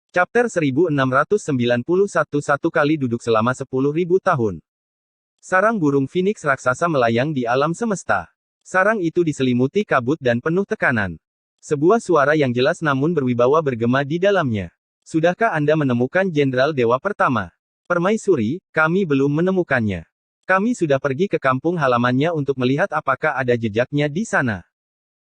Chapter 1691 Satu kali duduk selama 10.000 tahun. Sarang burung Phoenix raksasa melayang di alam semesta. Sarang itu diselimuti kabut dan penuh tekanan. Sebuah suara yang jelas namun berwibawa bergema di dalamnya. Sudahkah Anda menemukan Jenderal Dewa Pertama? Permaisuri, kami belum menemukannya. Kami sudah pergi ke kampung halamannya untuk melihat apakah ada jejaknya di sana.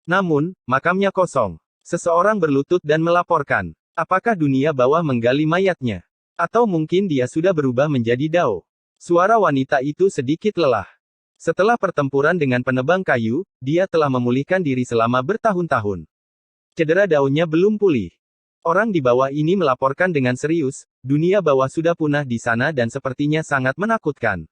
Namun, makamnya kosong. Seseorang berlutut dan melaporkan. Apakah dunia bawah menggali mayatnya? Atau mungkin dia sudah berubah menjadi Dao? Suara wanita itu sedikit lelah. Setelah pertempuran dengan penebang kayu, dia telah memulihkan diri selama bertahun-tahun. Cedera daunnya belum pulih. Orang di bawah ini melaporkan dengan serius, dunia bawah sudah punah di sana dan sepertinya sangat menakutkan.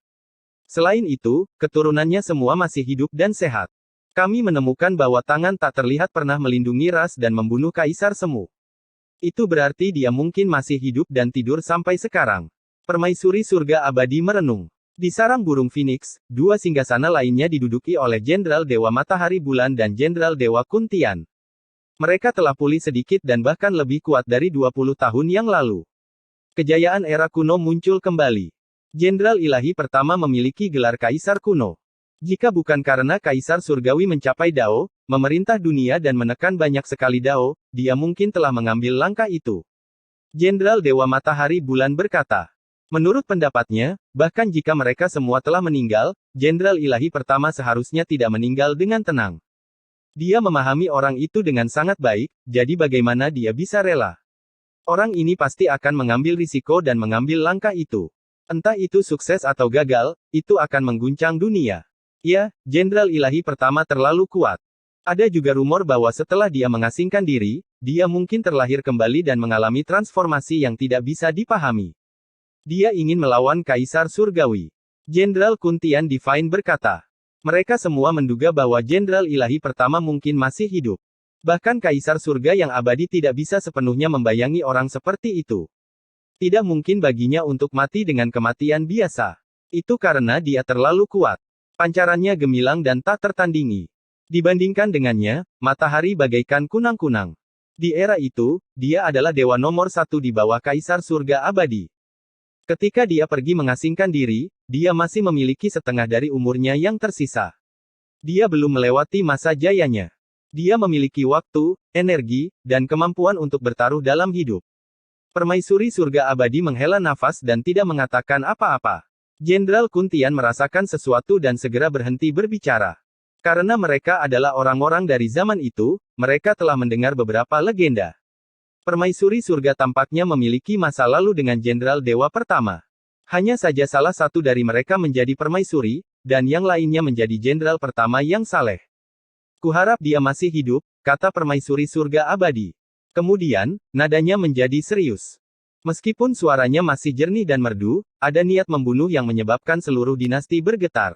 Selain itu, keturunannya semua masih hidup dan sehat. Kami menemukan bahwa tangan tak terlihat pernah melindungi ras dan membunuh Kaisar Semu. Itu berarti dia mungkin masih hidup dan tidur sampai sekarang. Permaisuri surga abadi merenung. Di sarang burung Phoenix, dua singgasana lainnya diduduki oleh Jenderal Dewa Matahari Bulan dan Jenderal Dewa Kuntian. Mereka telah pulih sedikit dan bahkan lebih kuat dari 20 tahun yang lalu. Kejayaan era kuno muncul kembali. Jenderal Ilahi Pertama memiliki gelar Kaisar Kuno. Jika bukan karena Kaisar Surgawi mencapai Dao, memerintah dunia dan menekan banyak sekali Dao, dia mungkin telah mengambil langkah itu. Jenderal Dewa Matahari Bulan berkata. Menurut pendapatnya, bahkan jika mereka semua telah meninggal, Jenderal Ilahi Pertama seharusnya tidak meninggal dengan tenang. Dia memahami orang itu dengan sangat baik, jadi bagaimana dia bisa rela? Orang ini pasti akan mengambil risiko dan mengambil langkah itu. Entah itu sukses atau gagal, itu akan mengguncang dunia. Ya, Jenderal Ilahi Pertama terlalu kuat. Ada juga rumor bahwa setelah dia mengasingkan diri, dia mungkin terlahir kembali dan mengalami transformasi yang tidak bisa dipahami. Dia ingin melawan Kaisar Surgawi. Jenderal Kuntian Divine berkata. Mereka semua menduga bahwa Jenderal Ilahi Pertama mungkin masih hidup. Bahkan Kaisar Surga yang abadi tidak bisa sepenuhnya membayangi orang seperti itu. Tidak mungkin baginya untuk mati dengan kematian biasa. Itu karena dia terlalu kuat. Pancarannya gemilang dan tak tertandingi. Dibandingkan dengannya, matahari bagaikan kunang-kunang. Di era itu, dia adalah dewa nomor satu di bawah Kaisar Surga abadi. Ketika dia pergi mengasingkan diri, dia masih memiliki setengah dari umurnya yang tersisa. Dia belum melewati masa jayanya. Dia memiliki waktu, energi, dan kemampuan untuk bertaruh dalam hidup. Permaisuri surga abadi menghela nafas dan tidak mengatakan apa-apa. Jenderal Kuntian merasakan sesuatu dan segera berhenti berbicara. Karena mereka adalah orang-orang dari zaman itu, mereka telah mendengar beberapa legenda. Permaisuri surga tampaknya memiliki masa lalu dengan Jenderal Dewa Pertama. Hanya saja salah satu dari mereka menjadi permaisuri, dan yang lainnya menjadi Jenderal Pertama yang saleh. Kuharap dia masih hidup, kata permaisuri surga abadi. Kemudian, nadanya menjadi serius. Meskipun suaranya masih jernih dan merdu, ada niat membunuh yang menyebabkan seluruh dinasti bergetar.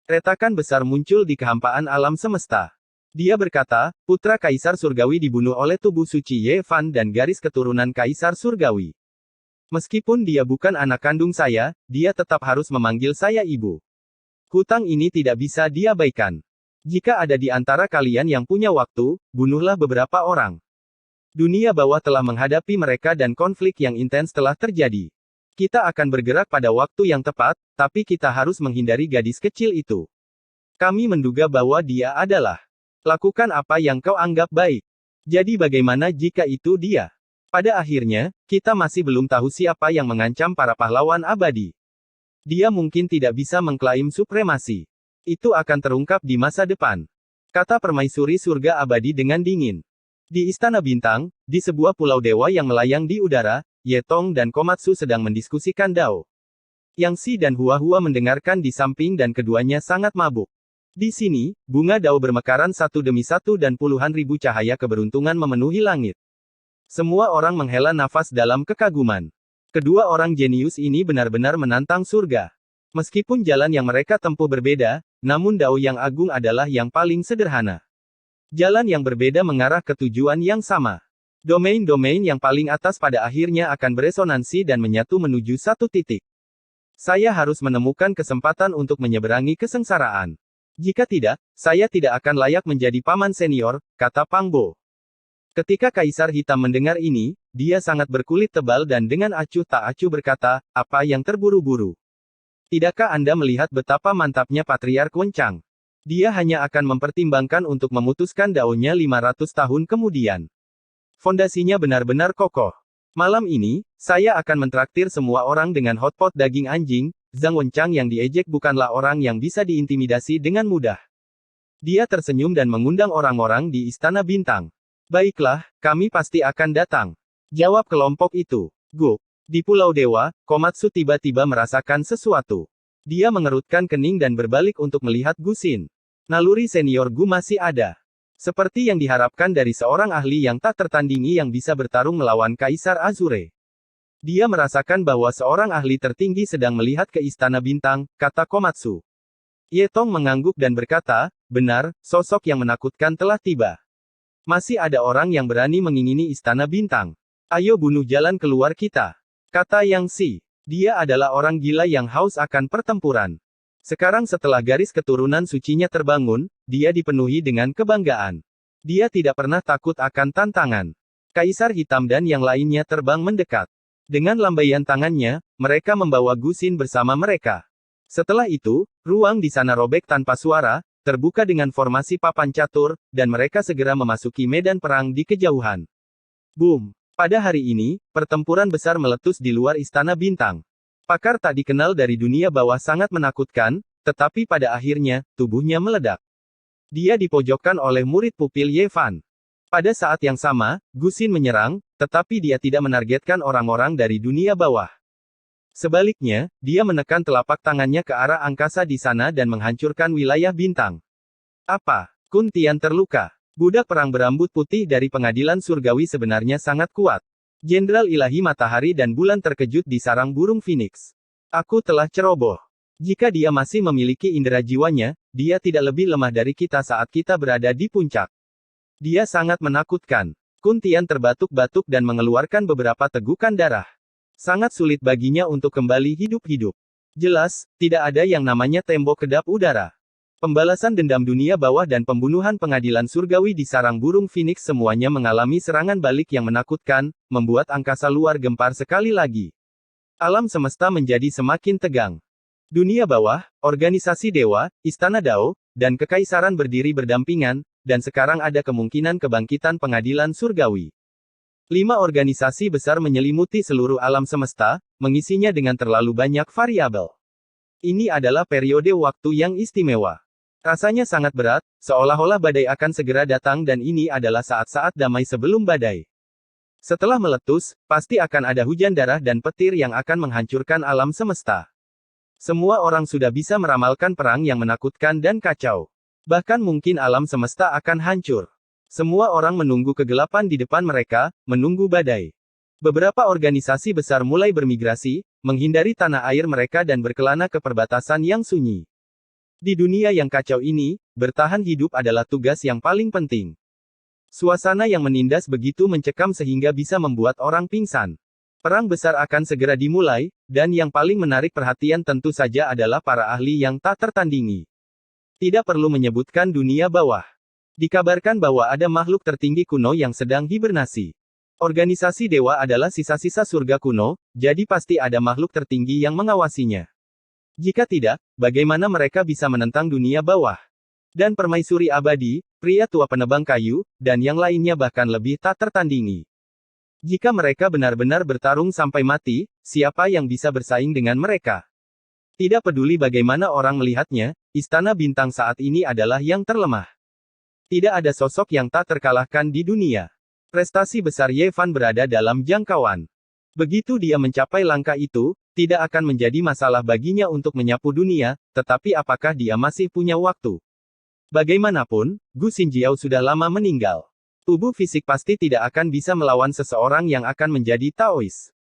Retakan besar muncul di kehampaan alam semesta. Dia berkata, putra Kaisar Surgawi dibunuh oleh tubuh suci Ye Fan dan garis keturunan Kaisar Surgawi. Meskipun dia bukan anak kandung saya, dia tetap harus memanggil saya ibu. Hutang ini tidak bisa diabaikan. Jika ada di antara kalian yang punya waktu, bunuhlah beberapa orang. Dunia bawah telah menghadapi mereka dan konflik yang intens telah terjadi. Kita akan bergerak pada waktu yang tepat, tapi kita harus menghindari gadis kecil itu. Kami menduga bahwa dia adalah. Lakukan apa yang kau anggap baik. Jadi bagaimana jika itu dia? Pada akhirnya, kita masih belum tahu siapa yang mengancam para pahlawan abadi. Dia mungkin tidak bisa mengklaim supremasi. Itu akan terungkap di masa depan. Kata permaisuri surga abadi dengan dingin. Di Istana Bintang, di sebuah pulau dewa yang melayang di udara, Yetong dan Komatsu sedang mendiskusikan Dao. Yang Si dan Hua-Hua mendengarkan di samping dan keduanya sangat mabuk. Di sini, bunga Dao bermekaran satu demi satu dan puluhan ribu cahaya keberuntungan memenuhi langit. Semua orang menghela nafas dalam kekaguman. Kedua orang jenius ini benar-benar menantang surga. Meskipun jalan yang mereka tempuh berbeda, namun Dao yang agung adalah yang paling sederhana. Jalan yang berbeda mengarah ke tujuan yang sama. Domain-domain yang paling atas pada akhirnya akan beresonansi dan menyatu menuju satu titik. Saya harus menemukan kesempatan untuk menyeberangi kesengsaraan. Jika tidak, saya tidak akan layak menjadi paman senior, kata Pang Bo. Ketika Kaisar Hitam mendengar ini, dia sangat berkulit tebal dan dengan acuh tak acuh berkata, apa yang terburu-buru? Tidakkah Anda melihat betapa mantapnya Patriark Wencang? Dia hanya akan mempertimbangkan untuk memutuskan daunnya 500 tahun kemudian. Fondasinya benar-benar kokoh. Malam ini, saya akan mentraktir semua orang dengan hotpot daging anjing. Zhang Wencang yang diejek bukanlah orang yang bisa diintimidasi dengan mudah. Dia tersenyum dan mengundang orang-orang di Istana Bintang. Baiklah, kami pasti akan datang. Jawab kelompok itu. Go. Di Pulau Dewa, Komatsu tiba-tiba merasakan sesuatu. Dia mengerutkan kening dan berbalik untuk melihat Gu Xin. Naluri senior Gu masih ada. Seperti yang diharapkan dari seorang ahli yang tak tertandingi yang bisa bertarung melawan Kaisar Azure. Dia merasakan bahwa seorang ahli tertinggi sedang melihat ke Istana Bintang, kata Komatsu. Ye Tong mengangguk dan berkata, benar, sosok yang menakutkan telah tiba. Masih ada orang yang berani mengingini Istana Bintang. Ayo bunuh jalan keluar kita. Kata Yang Si. Dia adalah orang gila yang haus akan pertempuran. Sekarang setelah garis keturunan sucinya terbangun, dia dipenuhi dengan kebanggaan. Dia tidak pernah takut akan tantangan. Kaisar Hitam dan yang lainnya terbang mendekat. Dengan lambaian tangannya, mereka membawa Gu Xin bersama mereka. Setelah itu, ruang di sana robek tanpa suara, terbuka dengan formasi papan catur, dan mereka segera memasuki medan perang di kejauhan. Boom! Pada hari ini, pertempuran besar meletus di luar Istana Bintang. Pakar tak dikenal dari dunia bawah sangat menakutkan, tetapi pada akhirnya, tubuhnya meledak. Dia dipojokkan oleh murid pupil Ye Fan. Pada saat yang sama, Gu Xin menyerang, tetapi dia tidak menargetkan orang-orang dari dunia bawah. Sebaliknya, dia menekan telapak tangannya ke arah angkasa di sana dan menghancurkan wilayah bintang. Apa? Kun Tian terluka. Budak perang berambut putih dari pengadilan surgawi sebenarnya sangat kuat. Jenderal ilahi matahari dan bulan terkejut di sarang burung Phoenix. Aku telah ceroboh. Jika dia masih memiliki indera jiwanya, dia tidak lebih lemah dari kita saat kita berada di puncak. Dia sangat menakutkan. Kun Tian terbatuk-batuk dan mengeluarkan beberapa tegukan darah. Sangat sulit baginya untuk kembali hidup-hidup. Jelas, tidak ada yang namanya tembok kedap udara. Pembalasan dendam dunia bawah dan pembunuhan pengadilan surgawi di sarang burung Phoenix semuanya mengalami serangan balik yang menakutkan, membuat angkasa luar gempar sekali lagi. Alam semesta menjadi semakin tegang. Dunia bawah, organisasi dewa, istana Dao, dan kekaisaran berdiri berdampingan, dan sekarang ada kemungkinan kebangkitan pengadilan surgawi. 5 organisasi besar menyelimuti seluruh alam semesta, mengisinya dengan terlalu banyak variabel. Ini adalah periode waktu yang istimewa. Rasanya sangat berat, seolah-olah badai akan segera datang dan ini adalah saat-saat damai sebelum badai. Setelah meletus, pasti akan ada hujan darah dan petir yang akan menghancurkan alam semesta. Semua orang sudah bisa meramalkan perang yang menakutkan dan kacau. Bahkan mungkin alam semesta akan hancur. Semua orang menunggu kegelapan di depan mereka, menunggu badai. Beberapa organisasi besar mulai bermigrasi, menghindari tanah air mereka dan berkelana ke perbatasan yang sunyi. Di dunia yang kacau ini, bertahan hidup adalah tugas yang paling penting. Suasana yang menindas begitu mencekam sehingga bisa membuat orang pingsan. Perang besar akan segera dimulai, dan yang paling menarik perhatian tentu saja adalah para ahli yang tak tertandingi. Tidak perlu menyebutkan dunia bawah. Dikabarkan bahwa ada makhluk tertinggi kuno yang sedang hibernasi. Organisasi dewa adalah sisa-sisa surga kuno, jadi pasti ada makhluk tertinggi yang mengawasinya. Jika tidak, bagaimana mereka bisa menentang dunia bawah? Dan permaisuri abadi, pria tua penebang kayu, dan yang lainnya bahkan lebih tak tertandingi. Jika mereka benar-benar bertarung sampai mati, siapa yang bisa bersaing dengan mereka? Tidak peduli bagaimana orang melihatnya, Istana Bintang saat ini adalah yang terlemah. Tidak ada sosok yang tak terkalahkan di dunia. Prestasi besar Ye Fan berada dalam jangkauan. Begitu dia mencapai langkah itu, tidak akan menjadi masalah baginya untuk menyapu dunia, tetapi apakah dia masih punya waktu? Bagaimanapun, Gu Xinjiao sudah lama meninggal. Tubuh fisik pasti tidak akan bisa melawan seseorang yang akan menjadi Taois.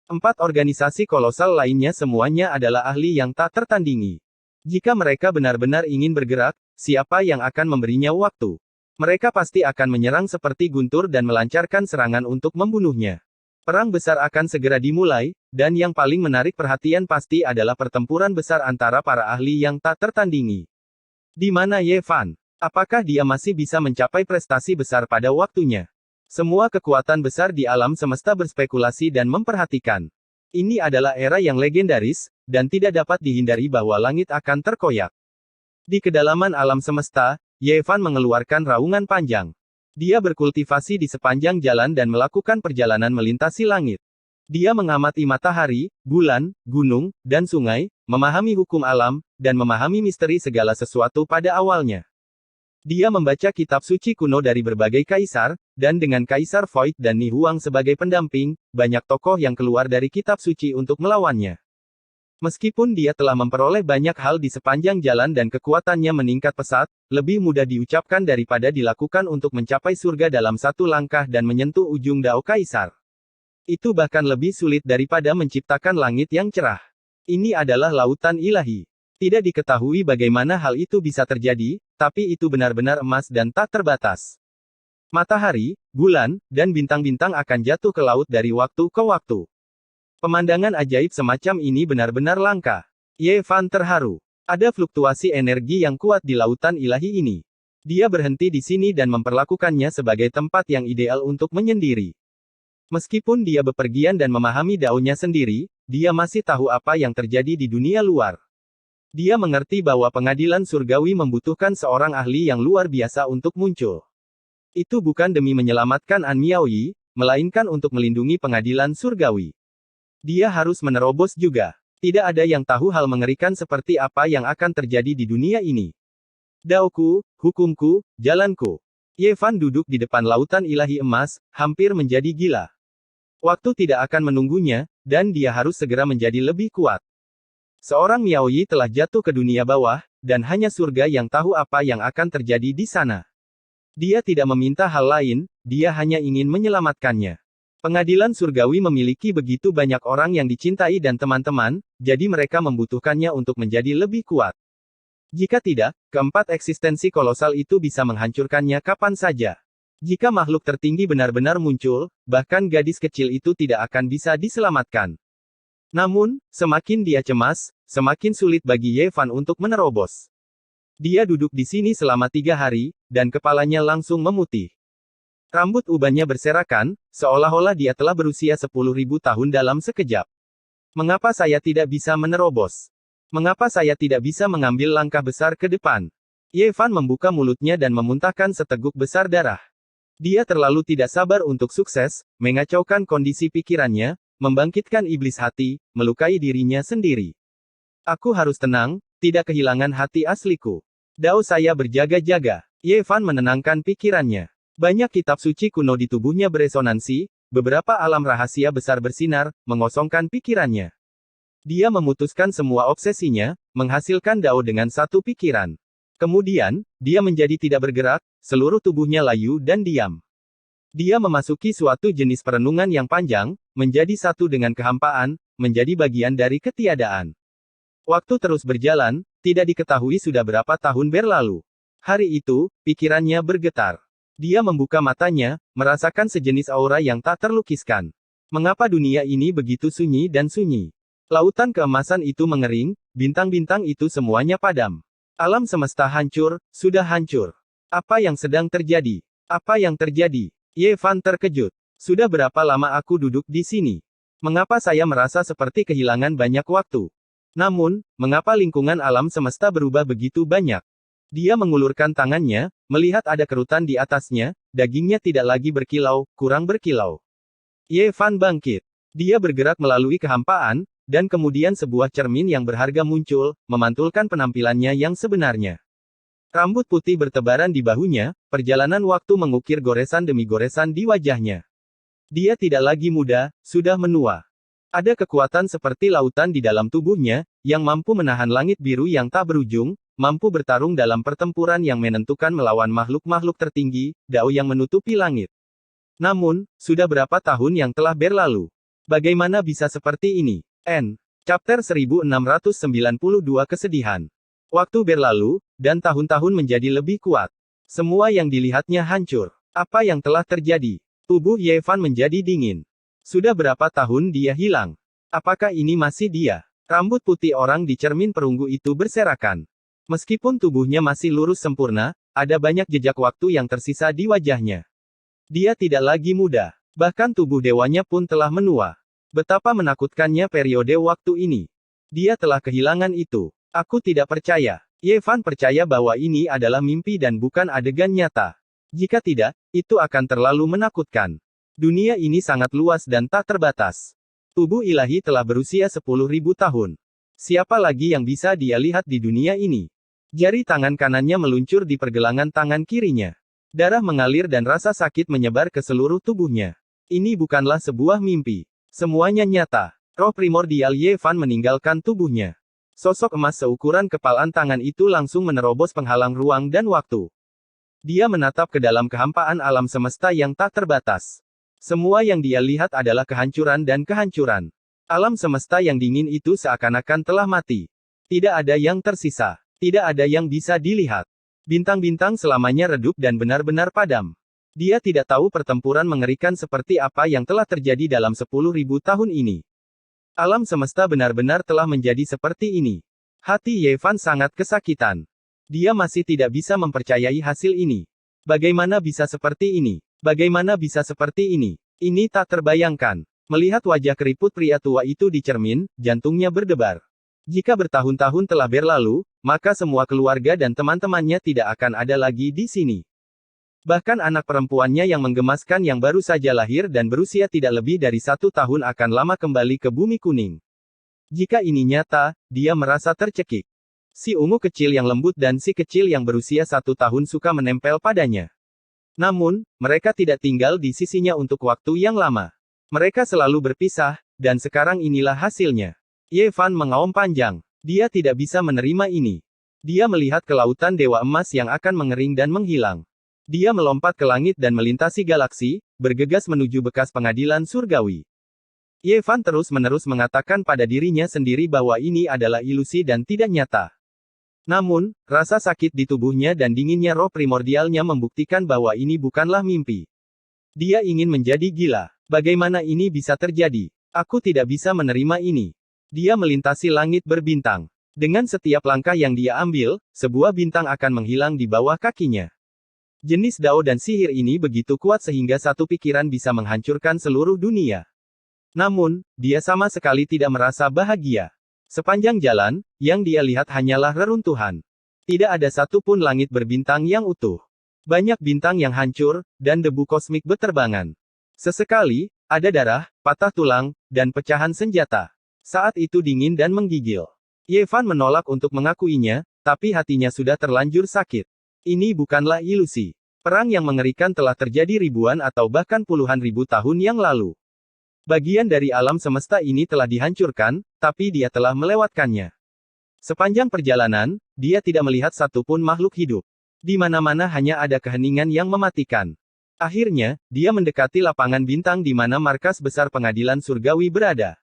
4 organisasi kolosal lainnya semuanya adalah ahli yang tak tertandingi. Jika mereka benar-benar ingin bergerak, siapa yang akan memberinya waktu? Mereka pasti akan menyerang seperti guntur dan melancarkan serangan untuk membunuhnya. Perang besar akan segera dimulai, dan yang paling menarik perhatian pasti adalah pertempuran besar antara para ahli yang tak tertandingi. Di mana Ye Fan? Apakah dia masih bisa mencapai prestasi besar pada waktunya? Semua kekuatan besar di alam semesta berspekulasi dan memperhatikan. Ini adalah era yang legendaris, dan tidak dapat dihindari bahwa langit akan terkoyak. Di kedalaman alam semesta, Yevan mengeluarkan raungan panjang. Dia berkultivasi di sepanjang jalan dan melakukan perjalanan melintasi langit. Dia mengamati matahari, bulan, gunung, dan sungai, memahami hukum alam, dan memahami misteri segala sesuatu pada awalnya. Dia membaca kitab suci kuno dari berbagai kaisar, dan dengan Kaisar Void dan Ni Huang sebagai pendamping, banyak tokoh yang keluar dari kitab suci untuk melawannya. Meskipun dia telah memperoleh banyak hal di sepanjang jalan dan kekuatannya meningkat pesat, lebih mudah diucapkan daripada dilakukan untuk mencapai surga dalam satu langkah dan menyentuh ujung Dao Kaisar. Itu bahkan lebih sulit daripada menciptakan langit yang cerah. Ini adalah lautan ilahi. Tidak diketahui bagaimana hal itu bisa terjadi, tapi itu benar-benar emas dan tak terbatas. Matahari, bulan, dan bintang-bintang akan jatuh ke laut dari waktu ke waktu. Pemandangan ajaib semacam ini benar-benar langka. Yevan terharu. Ada fluktuasi energi yang kuat di lautan ilahi ini. Dia berhenti di sini dan memperlakukannya sebagai tempat yang ideal untuk menyendiri. Meskipun dia bepergian dan memahami daunnya sendiri, dia masih tahu apa yang terjadi di dunia luar. Dia mengerti bahwa pengadilan surgawi membutuhkan seorang ahli yang luar biasa untuk muncul. Itu bukan demi menyelamatkan An Miaoyi, melainkan untuk melindungi pengadilan surgawi. Dia harus menerobos juga. Tidak ada yang tahu hal mengerikan seperti apa yang akan terjadi di dunia ini. Daoku, hukumku, jalanku. Yevan duduk di depan lautan ilahi emas, hampir menjadi gila. Waktu tidak akan menunggunya, dan dia harus segera menjadi lebih kuat. Seorang Miaoyi telah jatuh ke dunia bawah, dan hanya surga yang tahu apa yang akan terjadi di sana. Dia tidak meminta hal lain, dia hanya ingin menyelamatkannya. Pengadilan surgawi memiliki begitu banyak orang yang dicintai dan teman-teman, jadi mereka membutuhkannya untuk menjadi lebih kuat. Jika tidak, keempat eksistensi kolosal itu bisa menghancurkannya kapan saja. Jika makhluk tertinggi benar-benar muncul, bahkan gadis kecil itu tidak akan bisa diselamatkan. Namun, semakin dia cemas, semakin sulit bagi Yevan untuk menerobos. Dia duduk di sini selama 3 hari, dan kepalanya langsung memutih. Rambut ubannya berserakan, seolah-olah dia telah berusia 10.000 tahun dalam sekejap. Mengapa saya tidak bisa menerobos? Mengapa saya tidak bisa mengambil langkah besar ke depan? Yevan membuka mulutnya dan memuntahkan seteguk besar darah. Dia terlalu tidak sabar untuk sukses, mengacaukan kondisi pikirannya, membangkitkan iblis hati, melukai dirinya sendiri. Aku harus tenang, tidak kehilangan hati asliku. Dao saya berjaga-jaga. Yevan menenangkan pikirannya. Banyak kitab suci kuno di tubuhnya beresonansi, beberapa alam rahasia besar bersinar, mengosongkan pikirannya. Dia memutuskan semua obsesinya, menghasilkan Dao dengan satu pikiran. Kemudian, dia menjadi tidak bergerak, seluruh tubuhnya layu dan diam. Dia memasuki suatu jenis perenungan yang panjang, menjadi satu dengan kehampaan, menjadi bagian dari ketiadaan. Waktu terus berjalan, tidak diketahui sudah berapa tahun berlalu. Hari itu, pikirannya bergetar. Dia membuka matanya, merasakan sejenis aura yang tak terlukiskan. Mengapa dunia ini begitu sunyi dan sunyi? Lautan keemasan itu mengering, bintang-bintang itu semuanya padam. Alam semesta hancur, sudah hancur. Apa yang sedang terjadi? Apa yang terjadi? Yevan terkejut. Sudah berapa lama aku duduk di sini? Mengapa saya merasa seperti kehilangan banyak waktu? Namun, mengapa lingkungan alam semesta berubah begitu banyak? Dia mengulurkan tangannya, melihat ada kerutan di atasnya, dagingnya tidak lagi berkilau, kurang berkilau. Yevan bangkit. Dia bergerak melalui kehampaan, dan kemudian sebuah cermin yang berharga muncul, memantulkan penampilannya yang sebenarnya. Rambut putih bertebaran di bahunya, perjalanan waktu mengukir goresan demi goresan di wajahnya. Dia tidak lagi muda, sudah menua. Ada kekuatan seperti lautan di dalam tubuhnya, yang mampu menahan langit biru yang tak berujung, mampu bertarung dalam pertempuran yang menentukan melawan makhluk-makhluk tertinggi, Dao yang menutupi langit. Namun, sudah berapa tahun yang telah berlalu? Bagaimana bisa seperti ini? Chapter 1692 Kesedihan. Waktu berlalu, dan tahun-tahun menjadi lebih kuat. Semua yang dilihatnya hancur. Apa yang telah terjadi? Tubuh Yevan menjadi dingin. Sudah berapa tahun dia hilang? Apakah ini masih dia? Rambut putih orang di cermin perunggu itu berserakan. Meskipun tubuhnya masih lurus sempurna, ada banyak jejak waktu yang tersisa di wajahnya. Dia tidak lagi muda. Bahkan tubuh dewanya pun telah menua. Betapa menakutkannya periode waktu ini. Dia telah kehilangan itu. Aku tidak percaya. Ye Fan percaya bahwa ini adalah mimpi dan bukan adegan nyata. Jika tidak, itu akan terlalu menakutkan. Dunia ini sangat luas dan tak terbatas. Tubuh ilahi telah berusia 10.000 tahun. Siapa lagi yang bisa dia lihat di dunia ini? Jari tangan kanannya meluncur di pergelangan tangan kirinya. Darah mengalir dan rasa sakit menyebar ke seluruh tubuhnya. Ini bukanlah sebuah mimpi. Semuanya nyata. Roh primordial Ye Fan meninggalkan tubuhnya. Sosok emas seukuran kepalan tangan itu langsung menerobos penghalang ruang dan waktu. Dia menatap ke dalam kehampaan alam semesta yang tak terbatas. Semua yang dia lihat adalah kehancuran dan kehancuran. Alam semesta yang dingin itu seakan-akan telah mati. Tidak ada yang tersisa. Tidak ada yang bisa dilihat. Bintang-bintang selamanya redup dan benar-benar padam. Dia tidak tahu pertempuran mengerikan seperti apa yang telah terjadi dalam 10.000 tahun ini. Alam semesta benar-benar telah menjadi seperti ini. Hati Ye Fan sangat kesakitan. Dia masih tidak bisa mempercayai hasil ini. Bagaimana bisa seperti ini? Bagaimana bisa seperti ini? Ini tak terbayangkan. Melihat wajah keriput pria tua itu di cermin, jantungnya berdebar. Jika bertahun-tahun telah berlalu, maka semua keluarga dan teman-temannya tidak akan ada lagi di sini. Bahkan anak perempuannya yang menggemaskan yang baru saja lahir dan berusia tidak lebih dari 1 tahun akan lama kembali ke bumi kuning. Jika ini nyata, dia merasa tercekik. Si ungu kecil yang lembut dan si kecil yang berusia 1 tahun suka menempel padanya. Namun, mereka tidak tinggal di sisinya untuk waktu yang lama. Mereka selalu berpisah, dan sekarang inilah hasilnya. Ye Fan mengaum panjang. Dia tidak bisa menerima ini. Dia melihat ke lautan dewa emas yang akan mengering dan menghilang. Dia melompat ke langit dan melintasi galaksi, bergegas menuju bekas pengadilan surgawi. Ye Fan terus-menerus mengatakan pada dirinya sendiri bahwa ini adalah ilusi dan tidak nyata. Namun, rasa sakit di tubuhnya dan dinginnya roh primordialnya membuktikan bahwa ini bukanlah mimpi. Dia ingin menjadi gila. Bagaimana ini bisa terjadi? Aku tidak bisa menerima ini. Dia melintasi langit berbintang. Dengan setiap langkah yang dia ambil, sebuah bintang akan menghilang di bawah kakinya. Jenis dao dan sihir ini begitu kuat sehingga satu pikiran bisa menghancurkan seluruh dunia. Namun, dia sama sekali tidak merasa bahagia. Sepanjang jalan, yang dia lihat hanyalah reruntuhan. Tidak ada satupun langit berbintang yang utuh. Banyak bintang yang hancur, dan debu kosmik beterbangan. Sesekali, ada darah, patah tulang, dan pecahan senjata. Saat itu dingin dan menggigil. Ye Fan menolak untuk mengakuinya, tapi hatinya sudah terlanjur sakit. Ini bukanlah ilusi. Perang yang mengerikan telah terjadi ribuan atau bahkan puluhan ribu tahun yang lalu. Bagian dari alam semesta ini telah dihancurkan, tapi dia telah melewatkannya. Sepanjang perjalanan, dia tidak melihat satupun makhluk hidup. Di mana-mana hanya ada keheningan yang mematikan. Akhirnya, dia mendekati lapangan bintang di mana markas besar pengadilan surgawi berada.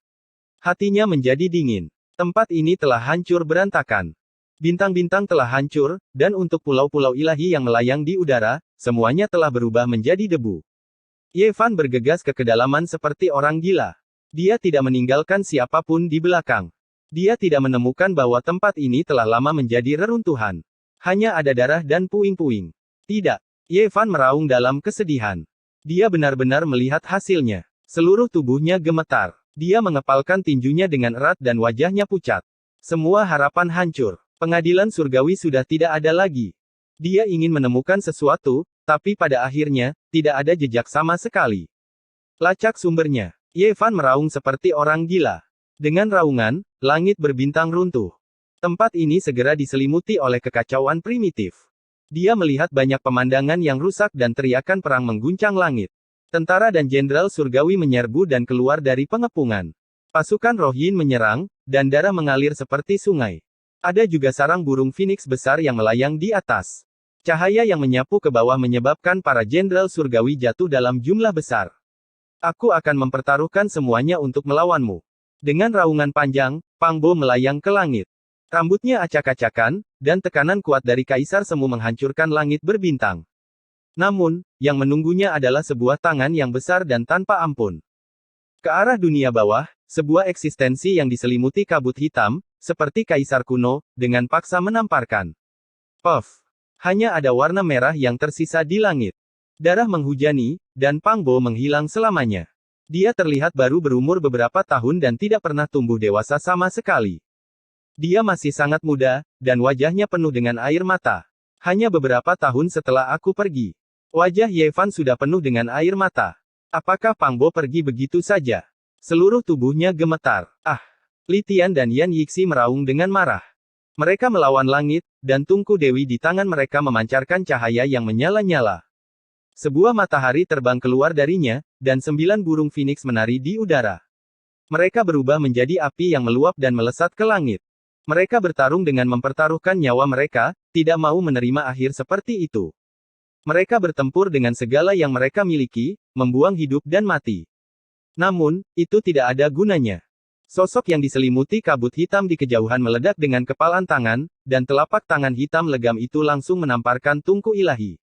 Hatinya menjadi dingin. Tempat ini telah hancur berantakan. Bintang-bintang telah hancur, dan untuk pulau-pulau ilahi yang melayang di udara, semuanya telah berubah menjadi debu. Ye Fan bergegas ke kedalaman seperti orang gila. Dia tidak meninggalkan siapapun di belakang. Dia tidak menemukan bahwa tempat ini telah lama menjadi reruntuhan. Hanya ada darah dan puing-puing. Tidak. Ye Fan meraung dalam kesedihan. Dia benar-benar melihat hasilnya. Seluruh tubuhnya gemetar. Dia mengepalkan tinjunya dengan erat dan wajahnya pucat. Semua harapan hancur. Pengadilan surgawi sudah tidak ada lagi. Dia ingin menemukan sesuatu, tapi pada akhirnya, tidak ada jejak sama sekali. Lacak sumbernya. Ye Fan meraung seperti orang gila. Dengan raungan, langit berbintang runtuh. Tempat ini segera diselimuti oleh kekacauan primitif. Dia melihat banyak pemandangan yang rusak dan teriakan perang mengguncang langit. Tentara dan jenderal surgawi menyerbu dan keluar dari pengepungan. Pasukan Roh Yin menyerang, dan darah mengalir seperti sungai. Ada juga sarang burung phoenix besar yang melayang di atas. Cahaya yang menyapu ke bawah menyebabkan para jenderal surgawi jatuh dalam jumlah besar. Aku akan mempertaruhkan semuanya untuk melawanmu. Dengan raungan panjang, Pang Bo melayang ke langit. Rambutnya acak-acakan, dan tekanan kuat dari Kaisar Semu menghancurkan langit berbintang. Namun, yang menunggunya adalah sebuah tangan yang besar dan tanpa ampun. Ke arah dunia bawah, sebuah eksistensi yang diselimuti kabut hitam, seperti kaisar kuno, dengan paksa menamparkan. Puff. Hanya ada warna merah yang tersisa di langit. Darah menghujani, dan Pang Bo menghilang selamanya. Dia terlihat baru berumur beberapa tahun dan tidak pernah tumbuh dewasa sama sekali. Dia masih sangat muda, dan wajahnya penuh dengan air mata. Hanya beberapa tahun setelah aku pergi. Wajah Ye Fan sudah penuh dengan air mata. Apakah Pang Bo pergi begitu saja? Seluruh tubuhnya gemetar. Ah! Li Tian dan Yan Yixi meraung dengan marah. Mereka melawan langit, dan tungku dewi di tangan mereka memancarkan cahaya yang menyala-nyala. Sebuah matahari terbang keluar darinya, dan 9 burung phoenix menari di udara. Mereka berubah menjadi api yang meluap dan melesat ke langit. Mereka bertarung dengan mempertaruhkan nyawa mereka, tidak mau menerima akhir seperti itu. Mereka bertempur dengan segala yang mereka miliki, membuang hidup dan mati. Namun, itu tidak ada gunanya. Sosok yang diselimuti kabut hitam di kejauhan meledak dengan kepalan tangan, dan telapak tangan hitam legam itu langsung menamparkan tungku ilahi.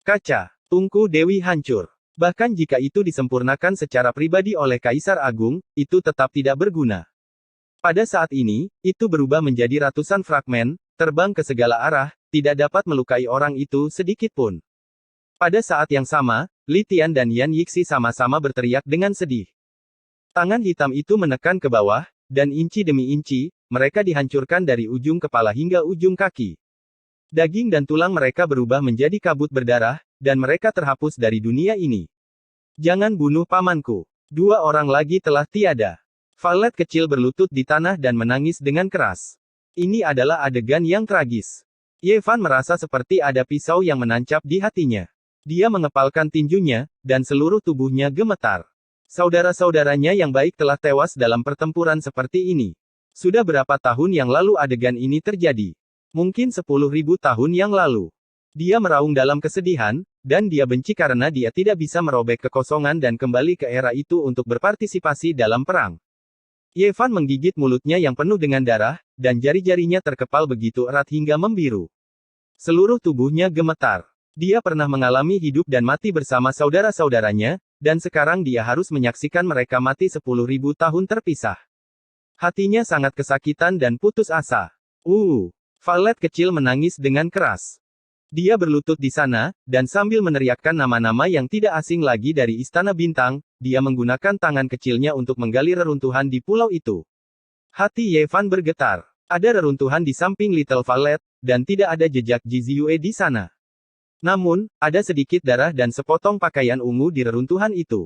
Kaca. Tungku Dewi hancur. Bahkan jika itu disempurnakan secara pribadi oleh Kaisar Agung, itu tetap tidak berguna. Pada saat ini, itu berubah menjadi ratusan fragmen, terbang ke segala arah, tidak dapat melukai orang itu sedikit pun. Pada saat yang sama, Li Tian dan Yan Yixi sama-sama berteriak dengan sedih. Tangan hitam itu menekan ke bawah, dan inci demi inci, mereka dihancurkan dari ujung kepala hingga ujung kaki. Daging dan tulang mereka berubah menjadi kabut berdarah, dan mereka terhapus dari dunia ini. Jangan bunuh pamanku. 2 orang lagi telah tiada. Valet kecil berlutut di tanah dan menangis dengan keras. Ini adalah adegan yang tragis. Ye Fan merasa seperti ada pisau yang menancap di hatinya. Dia mengepalkan tinjunya, dan seluruh tubuhnya gemetar. Saudara-saudaranya yang baik telah tewas dalam pertempuran seperti ini. Sudah berapa tahun yang lalu adegan ini terjadi? Mungkin 10.000 tahun yang lalu. Dia meraung dalam kesedihan, dan dia benci karena dia tidak bisa merobek kekosongan dan kembali ke era itu untuk berpartisipasi dalam perang. Ye Fan menggigit mulutnya yang penuh dengan darah, dan jari-jarinya terkepal begitu erat hingga membiru. Seluruh tubuhnya gemetar. Dia pernah mengalami hidup dan mati bersama saudara-saudaranya, dan sekarang dia harus menyaksikan mereka mati 10.000 tahun terpisah. Hatinya sangat kesakitan dan putus asa. Valet kecil menangis dengan keras. Dia berlutut di sana, dan sambil meneriakkan nama-nama yang tidak asing lagi dari Istana Bintang, dia menggunakan tangan kecilnya untuk menggali reruntuhan di pulau itu. Hati Ye Fan bergetar. Ada reruntuhan di samping Little Valet, dan tidak ada jejak Ji Ziyue di sana. Namun, ada sedikit darah dan sepotong pakaian ungu di reruntuhan itu.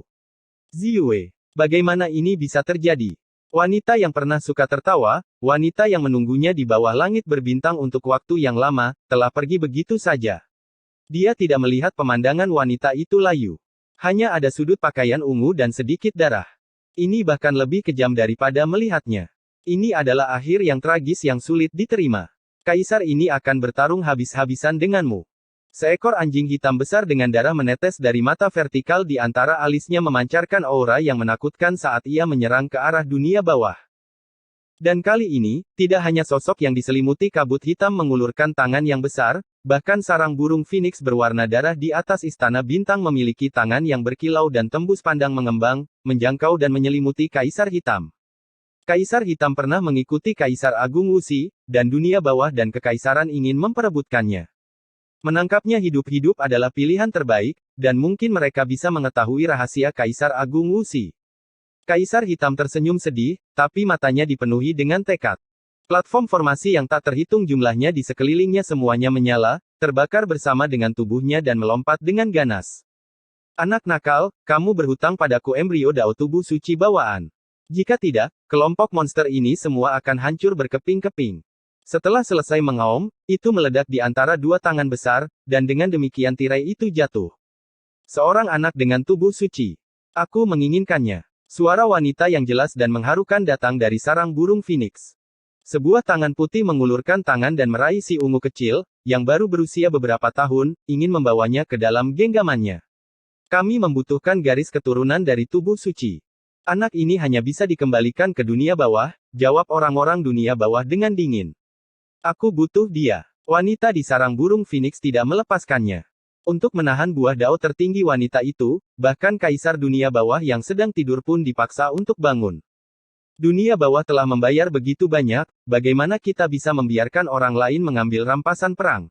Ziyue, bagaimana ini bisa terjadi? Wanita yang pernah suka tertawa, wanita yang menunggunya di bawah langit berbintang untuk waktu yang lama, telah pergi begitu saja. Dia tidak melihat pemandangan wanita itu layu. Hanya ada sudut pakaian ungu dan sedikit darah. Ini bahkan lebih kejam daripada melihatnya. Ini adalah akhir yang tragis yang sulit diterima. Kaisar ini akan bertarung habis-habisan denganmu. Seekor anjing hitam besar dengan darah menetes dari mata vertikal di antara alisnya memancarkan aura yang menakutkan saat ia menyerang ke arah dunia bawah. Dan kali ini, tidak hanya sosok yang diselimuti kabut hitam mengulurkan tangan yang besar, bahkan sarang burung phoenix berwarna darah di atas Istana Bintang memiliki tangan yang berkilau dan tembus pandang mengembang, menjangkau dan menyelimuti Kaisar Hitam. Kaisar Hitam pernah mengikuti Kaisar Agung Wuxi, dan dunia bawah dan kekaisaran ingin memperebutkannya. Menangkapnya hidup-hidup adalah pilihan terbaik, dan mungkin mereka bisa mengetahui rahasia Kaisar Agung Wuxi. Kaisar Hitam tersenyum sedih, tapi matanya dipenuhi dengan tekad. Platform formasi yang tak terhitung jumlahnya di sekelilingnya semuanya menyala, terbakar bersama dengan tubuhnya dan melompat dengan ganas. Anak nakal, kamu berhutang padaku embrio dao tubuh suci bawaan. Jika tidak, kelompok monster ini semua akan hancur berkeping-keping. Setelah selesai mengaum, itu meledak di antara 2 tangan besar, dan dengan demikian tirai itu jatuh. Seorang anak dengan tubuh suci. Aku menginginkannya. Suara wanita yang jelas dan mengharukan datang dari sarang burung phoenix. Sebuah tangan putih mengulurkan tangan dan meraih si ungu kecil, yang baru berusia beberapa tahun, ingin membawanya ke dalam genggamannya. Kami membutuhkan garis keturunan dari tubuh suci. Anak ini hanya bisa dikembalikan ke dunia bawah, jawab orang-orang dunia bawah dengan dingin. Aku butuh dia. Wanita di sarang burung phoenix tidak melepaskannya. Untuk menahan buah dao tertinggi wanita itu, bahkan kaisar dunia bawah yang sedang tidur pun dipaksa untuk bangun. Dunia bawah telah membayar begitu banyak, bagaimana kita bisa membiarkan orang lain mengambil rampasan perang?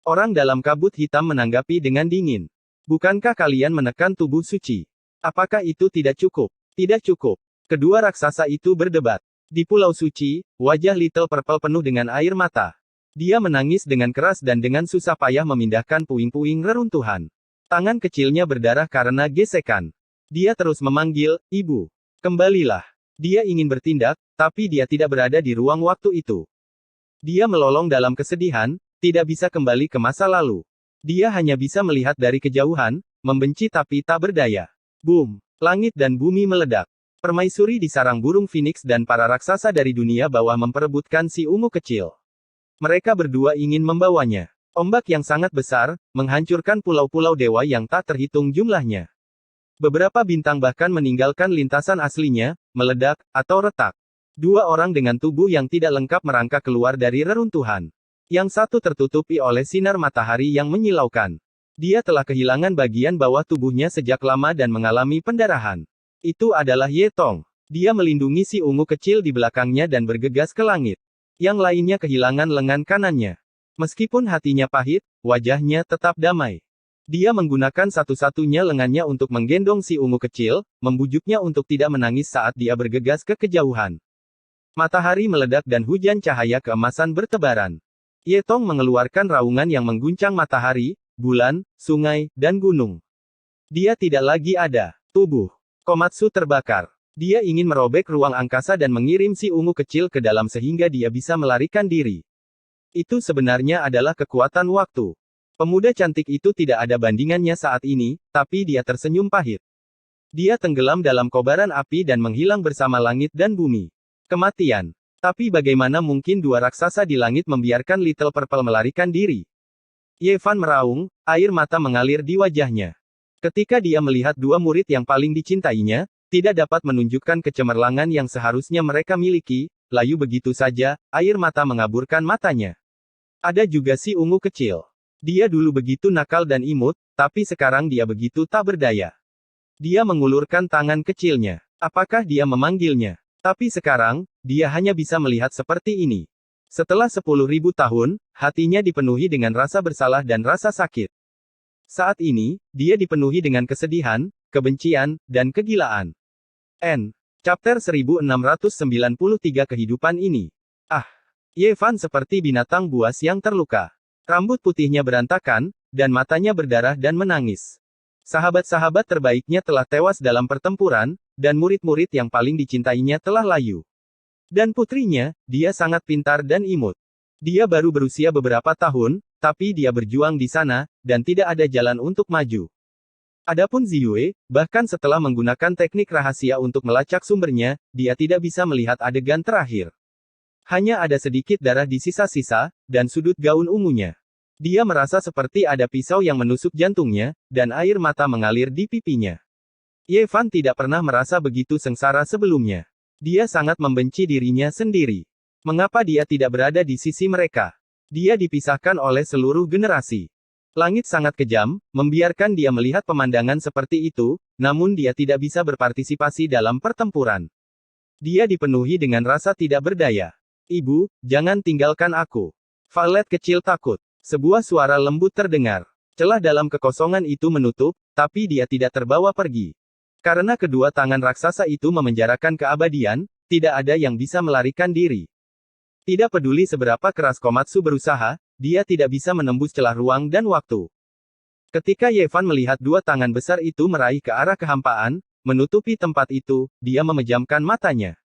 Orang dalam kabut hitam menanggapi dengan dingin. Bukankah kalian menekan tubuh suci? Apakah itu tidak cukup? Tidak cukup. Kedua raksasa itu berdebat. Di Pulau Suci, wajah Little Purple penuh dengan air mata. Dia menangis dengan keras dan dengan susah payah memindahkan puing-puing reruntuhan. Tangan kecilnya berdarah karena gesekan. Dia terus memanggil, "Ibu, kembalilah." Dia ingin bertindak, tapi dia tidak berada di ruang waktu itu. Dia melolong dalam kesedihan, tidak bisa kembali ke masa lalu. Dia hanya bisa melihat dari kejauhan, membenci tapi tak berdaya. Boom! Langit dan bumi meledak. Permaisuri di sarang burung Phoenix dan para raksasa dari dunia bawah memperebutkan si ungu kecil. Mereka berdua ingin membawanya. Ombak yang sangat besar, menghancurkan pulau-pulau dewa yang tak terhitung jumlahnya. Beberapa bintang bahkan meninggalkan lintasan aslinya, meledak, atau retak. Dua orang dengan tubuh yang tidak lengkap merangkak keluar dari reruntuhan. Yang satu tertutupi oleh sinar matahari yang menyilaukan. Dia telah kehilangan bagian bawah tubuhnya sejak lama dan mengalami pendarahan. Itu adalah Ye Tong. Dia melindungi si ungu kecil di belakangnya dan bergegas ke langit. Yang lainnya kehilangan lengan kanannya. Meskipun hatinya pahit, wajahnya tetap damai. Dia menggunakan satu-satunya lengannya untuk menggendong si ungu kecil, membujuknya untuk tidak menangis saat dia bergegas ke kejauhan. Matahari meledak dan hujan cahaya keemasan bertebaran. Ye Tong mengeluarkan raungan yang mengguncang matahari, bulan, sungai, dan gunung. Dia tidak lagi ada. Tubuh Komatsu terbakar. Dia ingin merobek ruang angkasa dan mengirim si ungu kecil ke dalam sehingga dia bisa melarikan diri. Itu sebenarnya adalah kekuatan waktu. Pemuda cantik itu tidak ada bandingannya saat ini, tapi dia tersenyum pahit. Dia tenggelam dalam kobaran api dan menghilang bersama langit dan bumi. Kematian. Tapi bagaimana mungkin dua raksasa di langit membiarkan Little Purple melarikan diri? Ye Fan meraung, air mata mengalir di wajahnya. Ketika dia melihat dua murid yang paling dicintainya, tidak dapat menunjukkan kecemerlangan yang seharusnya mereka miliki, layu begitu saja, air mata mengaburkan matanya. Ada juga si ungu kecil. Dia dulu begitu nakal dan imut, tapi sekarang dia begitu tak berdaya. Dia mengulurkan tangan kecilnya. Apakah dia memanggilnya? Tapi sekarang, dia hanya bisa melihat seperti ini. Setelah 10.000 tahun, hatinya dipenuhi dengan rasa bersalah dan rasa sakit. Saat ini, dia dipenuhi dengan kesedihan, kebencian, dan kegilaan. Chapter 1693 Kehidupan ini. Ye Fan seperti binatang buas yang terluka. Rambut putihnya berantakan, dan matanya berdarah dan menangis. Sahabat-sahabat terbaiknya telah tewas dalam pertempuran, dan murid-murid yang paling dicintainya telah layu. Dan putrinya, dia sangat pintar dan imut. Dia baru berusia beberapa tahun, tapi dia berjuang di sana, dan tidak ada jalan untuk maju. Adapun Ziyue, bahkan setelah menggunakan teknik rahasia untuk melacak sumbernya, dia tidak bisa melihat adegan terakhir. Hanya ada sedikit darah di sisa-sisa, dan sudut gaun ungunya. Dia merasa seperti ada pisau yang menusuk jantungnya, dan air mata mengalir di pipinya. Ye Fan tidak pernah merasa begitu sengsara sebelumnya. Dia sangat membenci dirinya sendiri. Mengapa dia tidak berada di sisi mereka? Dia dipisahkan oleh seluruh generasi. Langit sangat kejam, membiarkan dia melihat pemandangan seperti itu, namun dia tidak bisa berpartisipasi dalam pertempuran. Dia dipenuhi dengan rasa tidak berdaya. "Ibu, jangan tinggalkan aku." Violet kecil takut. Sebuah suara lembut terdengar. Celah dalam kekosongan itu menutup, tapi dia tidak terbawa pergi. Karena kedua tangan raksasa itu memenjarakan keabadian, tidak ada yang bisa melarikan diri. Tidak peduli seberapa keras Komatsu berusaha, dia tidak bisa menembus celah ruang dan waktu. Ketika Ye Fan melihat dua tangan besar itu meraih ke arah kehampaan, menutupi tempat itu, dia memejamkan matanya.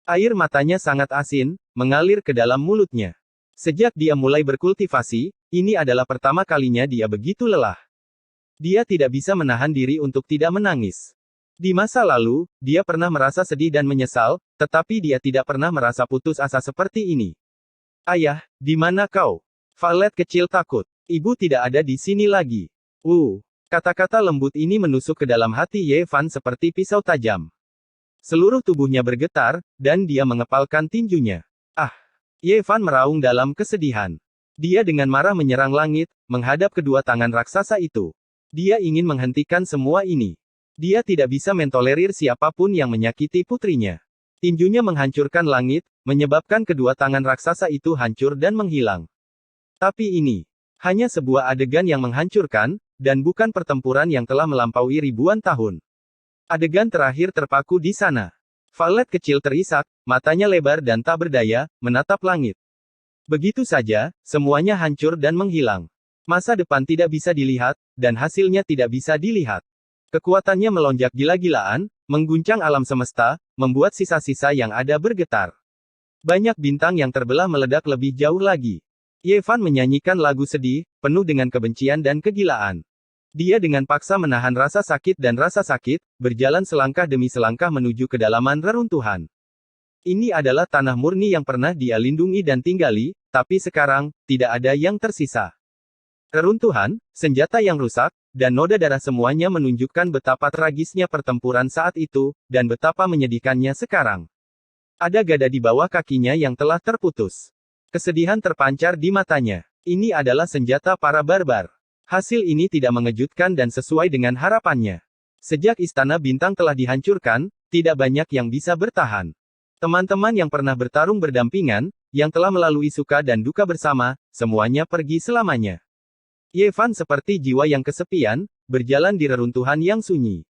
Air matanya sangat asin, mengalir ke dalam mulutnya. Sejak dia mulai berkultivasi, ini adalah pertama kalinya dia begitu lelah. Dia tidak bisa menahan diri untuk tidak menangis. Di masa lalu, dia pernah merasa sedih dan menyesal, tetapi dia tidak pernah merasa putus asa seperti ini. "Ayah, di mana kau?" Violet kecil takut. "Ibu tidak ada di sini lagi." Kata-kata lembut ini menusuk ke dalam hati Ye Fan seperti pisau tajam. Seluruh tubuhnya bergetar, dan dia mengepalkan tinjunya. Ye Fan meraung dalam kesedihan. Dia dengan marah menyerang langit, menghadap kedua tangan raksasa itu. Dia ingin menghentikan semua ini. Dia tidak bisa mentolerir siapapun yang menyakiti putrinya. Tinjunya menghancurkan langit, menyebabkan kedua tangan raksasa itu hancur dan menghilang. Tapi ini hanya sebuah adegan yang menghancurkan, dan bukan pertempuran yang telah melampaui ribuan tahun. Adegan terakhir terpaku di sana. Valet kecil terisak, matanya lebar dan tak berdaya, menatap langit. Begitu saja, semuanya hancur dan menghilang. Masa depan tidak bisa dilihat, dan hasilnya tidak bisa dilihat. Kekuatannya melonjak gila-gilaan, mengguncang alam semesta, membuat sisa-sisa yang ada bergetar. Banyak bintang yang terbelah meledak lebih jauh lagi. Ye Fan menyanyikan lagu sedih, penuh dengan kebencian dan kegilaan. Dia dengan paksa menahan rasa sakit dan rasa sakit, berjalan selangkah demi selangkah menuju kedalaman reruntuhan. Ini adalah tanah murni yang pernah dia lindungi dan tinggali, tapi sekarang, tidak ada yang tersisa. Reruntuhan, senjata yang rusak, dan noda darah semuanya menunjukkan betapa tragisnya pertempuran saat itu, dan betapa menyedihkannya sekarang. Ada gada di bawah kakinya yang telah terputus. Kesedihan terpancar di matanya. Ini adalah senjata para barbar. Hasil ini tidak mengejutkan dan sesuai dengan harapannya. Sejak Istana Bintang telah dihancurkan, tidak banyak yang bisa bertahan. Teman-teman yang pernah bertarung berdampingan, yang telah melalui suka dan duka bersama, semuanya pergi selamanya. Ye Fan seperti jiwa yang kesepian, berjalan di reruntuhan yang sunyi.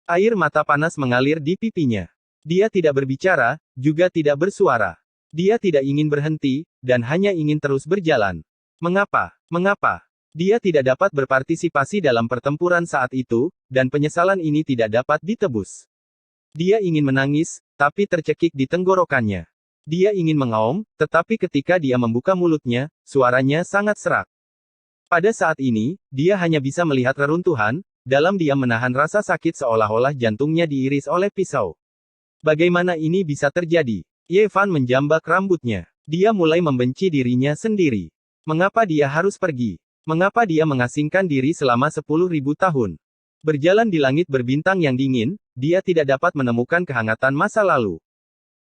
Air mata panas mengalir di pipinya. Dia tidak berbicara, juga tidak bersuara. Dia tidak ingin berhenti, dan hanya ingin terus berjalan. Mengapa? Mengapa? Dia tidak dapat berpartisipasi dalam pertempuran saat itu, dan penyesalan ini tidak dapat ditebus. Dia ingin menangis, tapi tercekik di tenggorokannya. Dia ingin mengaum, tetapi ketika dia membuka mulutnya, suaranya sangat serak. Pada saat ini, dia hanya bisa melihat reruntuhan, dalam diam menahan rasa sakit seolah-olah jantungnya diiris oleh pisau. Bagaimana ini bisa terjadi? Ye Fan menjambak rambutnya. Dia mulai membenci dirinya sendiri. Mengapa dia harus pergi? Mengapa dia mengasingkan diri selama 10.000 tahun? Berjalan di langit berbintang yang dingin, dia tidak dapat menemukan kehangatan masa lalu.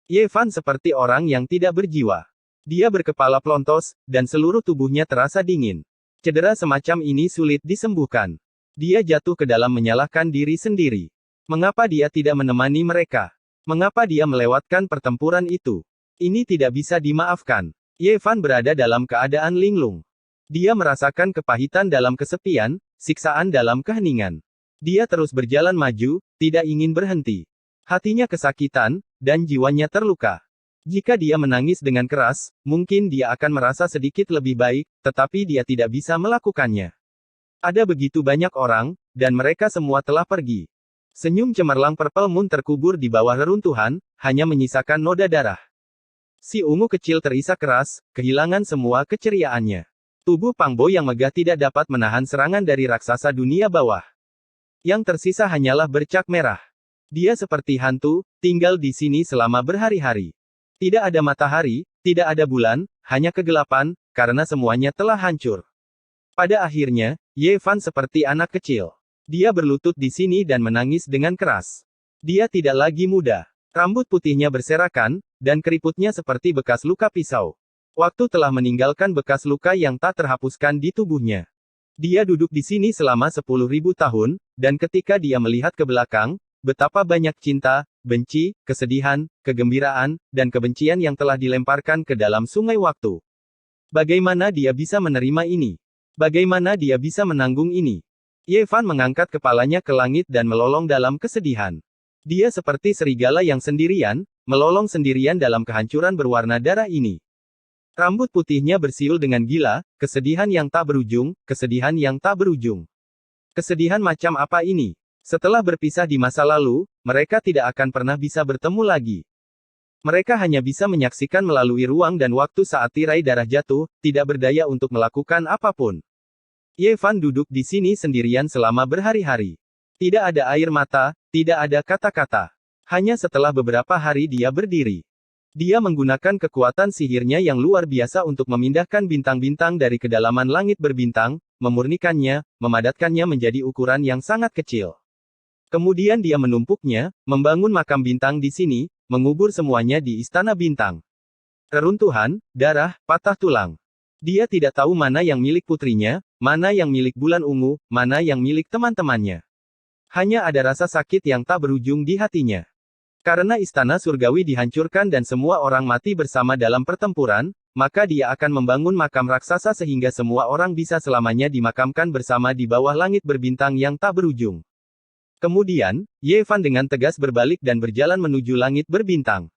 Ye Fan seperti orang yang tidak berjiwa. Dia berkepala plontos, dan seluruh tubuhnya terasa dingin. Cedera semacam ini sulit disembuhkan. Dia jatuh ke dalam menyalahkan diri sendiri. Mengapa dia tidak menemani mereka? Mengapa dia melewatkan pertempuran itu? Ini tidak bisa dimaafkan. Ye Fan berada dalam keadaan linglung. Dia merasakan kepahitan dalam kesepian, siksaan dalam keheningan. Dia terus berjalan maju, tidak ingin berhenti. Hatinya kesakitan, dan jiwanya terluka. Jika dia menangis dengan keras, mungkin dia akan merasa sedikit lebih baik, tetapi dia tidak bisa melakukannya. Ada begitu banyak orang, dan mereka semua telah pergi. Senyum cemerlang Purple Moon terkubur di bawah reruntuhan, hanya menyisakan noda darah. Si ungu kecil terisak keras, kehilangan semua keceriaannya. Tubuh Pang Bo yang megah tidak dapat menahan serangan dari raksasa dunia bawah. Yang tersisa hanyalah bercak merah. Dia seperti hantu, tinggal di sini selama berhari-hari. Tidak ada matahari, tidak ada bulan, hanya kegelapan, karena semuanya telah hancur. Pada akhirnya, Ye Fan seperti anak kecil. Dia berlutut di sini dan menangis dengan keras. Dia tidak lagi muda. Rambut putihnya berserakan, dan keriputnya seperti bekas luka pisau. Waktu telah meninggalkan bekas luka yang tak terhapuskan di tubuhnya. Dia duduk di sini selama 10.000 tahun, dan ketika dia melihat ke belakang, betapa banyak cinta, benci, kesedihan, kegembiraan, dan kebencian yang telah dilemparkan ke dalam sungai waktu. Bagaimana dia bisa menerima ini? Bagaimana dia bisa menanggung ini? Ye Fan mengangkat kepalanya ke langit dan melolong dalam kesedihan. Dia seperti serigala yang sendirian, melolong sendirian dalam kehancuran berwarna darah ini. Rambut putihnya bersiul dengan gila, kesedihan yang tak berujung, kesedihan yang tak berujung. Kesedihan macam apa ini? Setelah berpisah di masa lalu, mereka tidak akan pernah bisa bertemu lagi. Mereka hanya bisa menyaksikan melalui ruang dan waktu saat tirai darah jatuh, tidak berdaya untuk melakukan apapun. Ye Fan duduk di sini sendirian selama berhari-hari. Tidak ada air mata, tidak ada kata-kata. Hanya setelah beberapa hari dia berdiri. Dia menggunakan kekuatan sihirnya yang luar biasa untuk memindahkan bintang-bintang dari kedalaman langit berbintang, memurnikannya, memadatkannya menjadi ukuran yang sangat kecil. Kemudian dia menumpuknya, membangun makam bintang di sini, mengubur semuanya di Istana Bintang. Reruntuhan, darah, patah tulang. Dia tidak tahu mana yang milik putrinya, mana yang milik bulan ungu, mana yang milik teman-temannya. Hanya ada rasa sakit yang tak berujung di hatinya. Karena istana surgawi dihancurkan dan semua orang mati bersama dalam pertempuran, maka dia akan membangun makam raksasa sehingga semua orang bisa selamanya dimakamkan bersama di bawah langit berbintang yang tak berujung. Kemudian, Ye Fan dengan tegas berbalik dan berjalan menuju langit berbintang.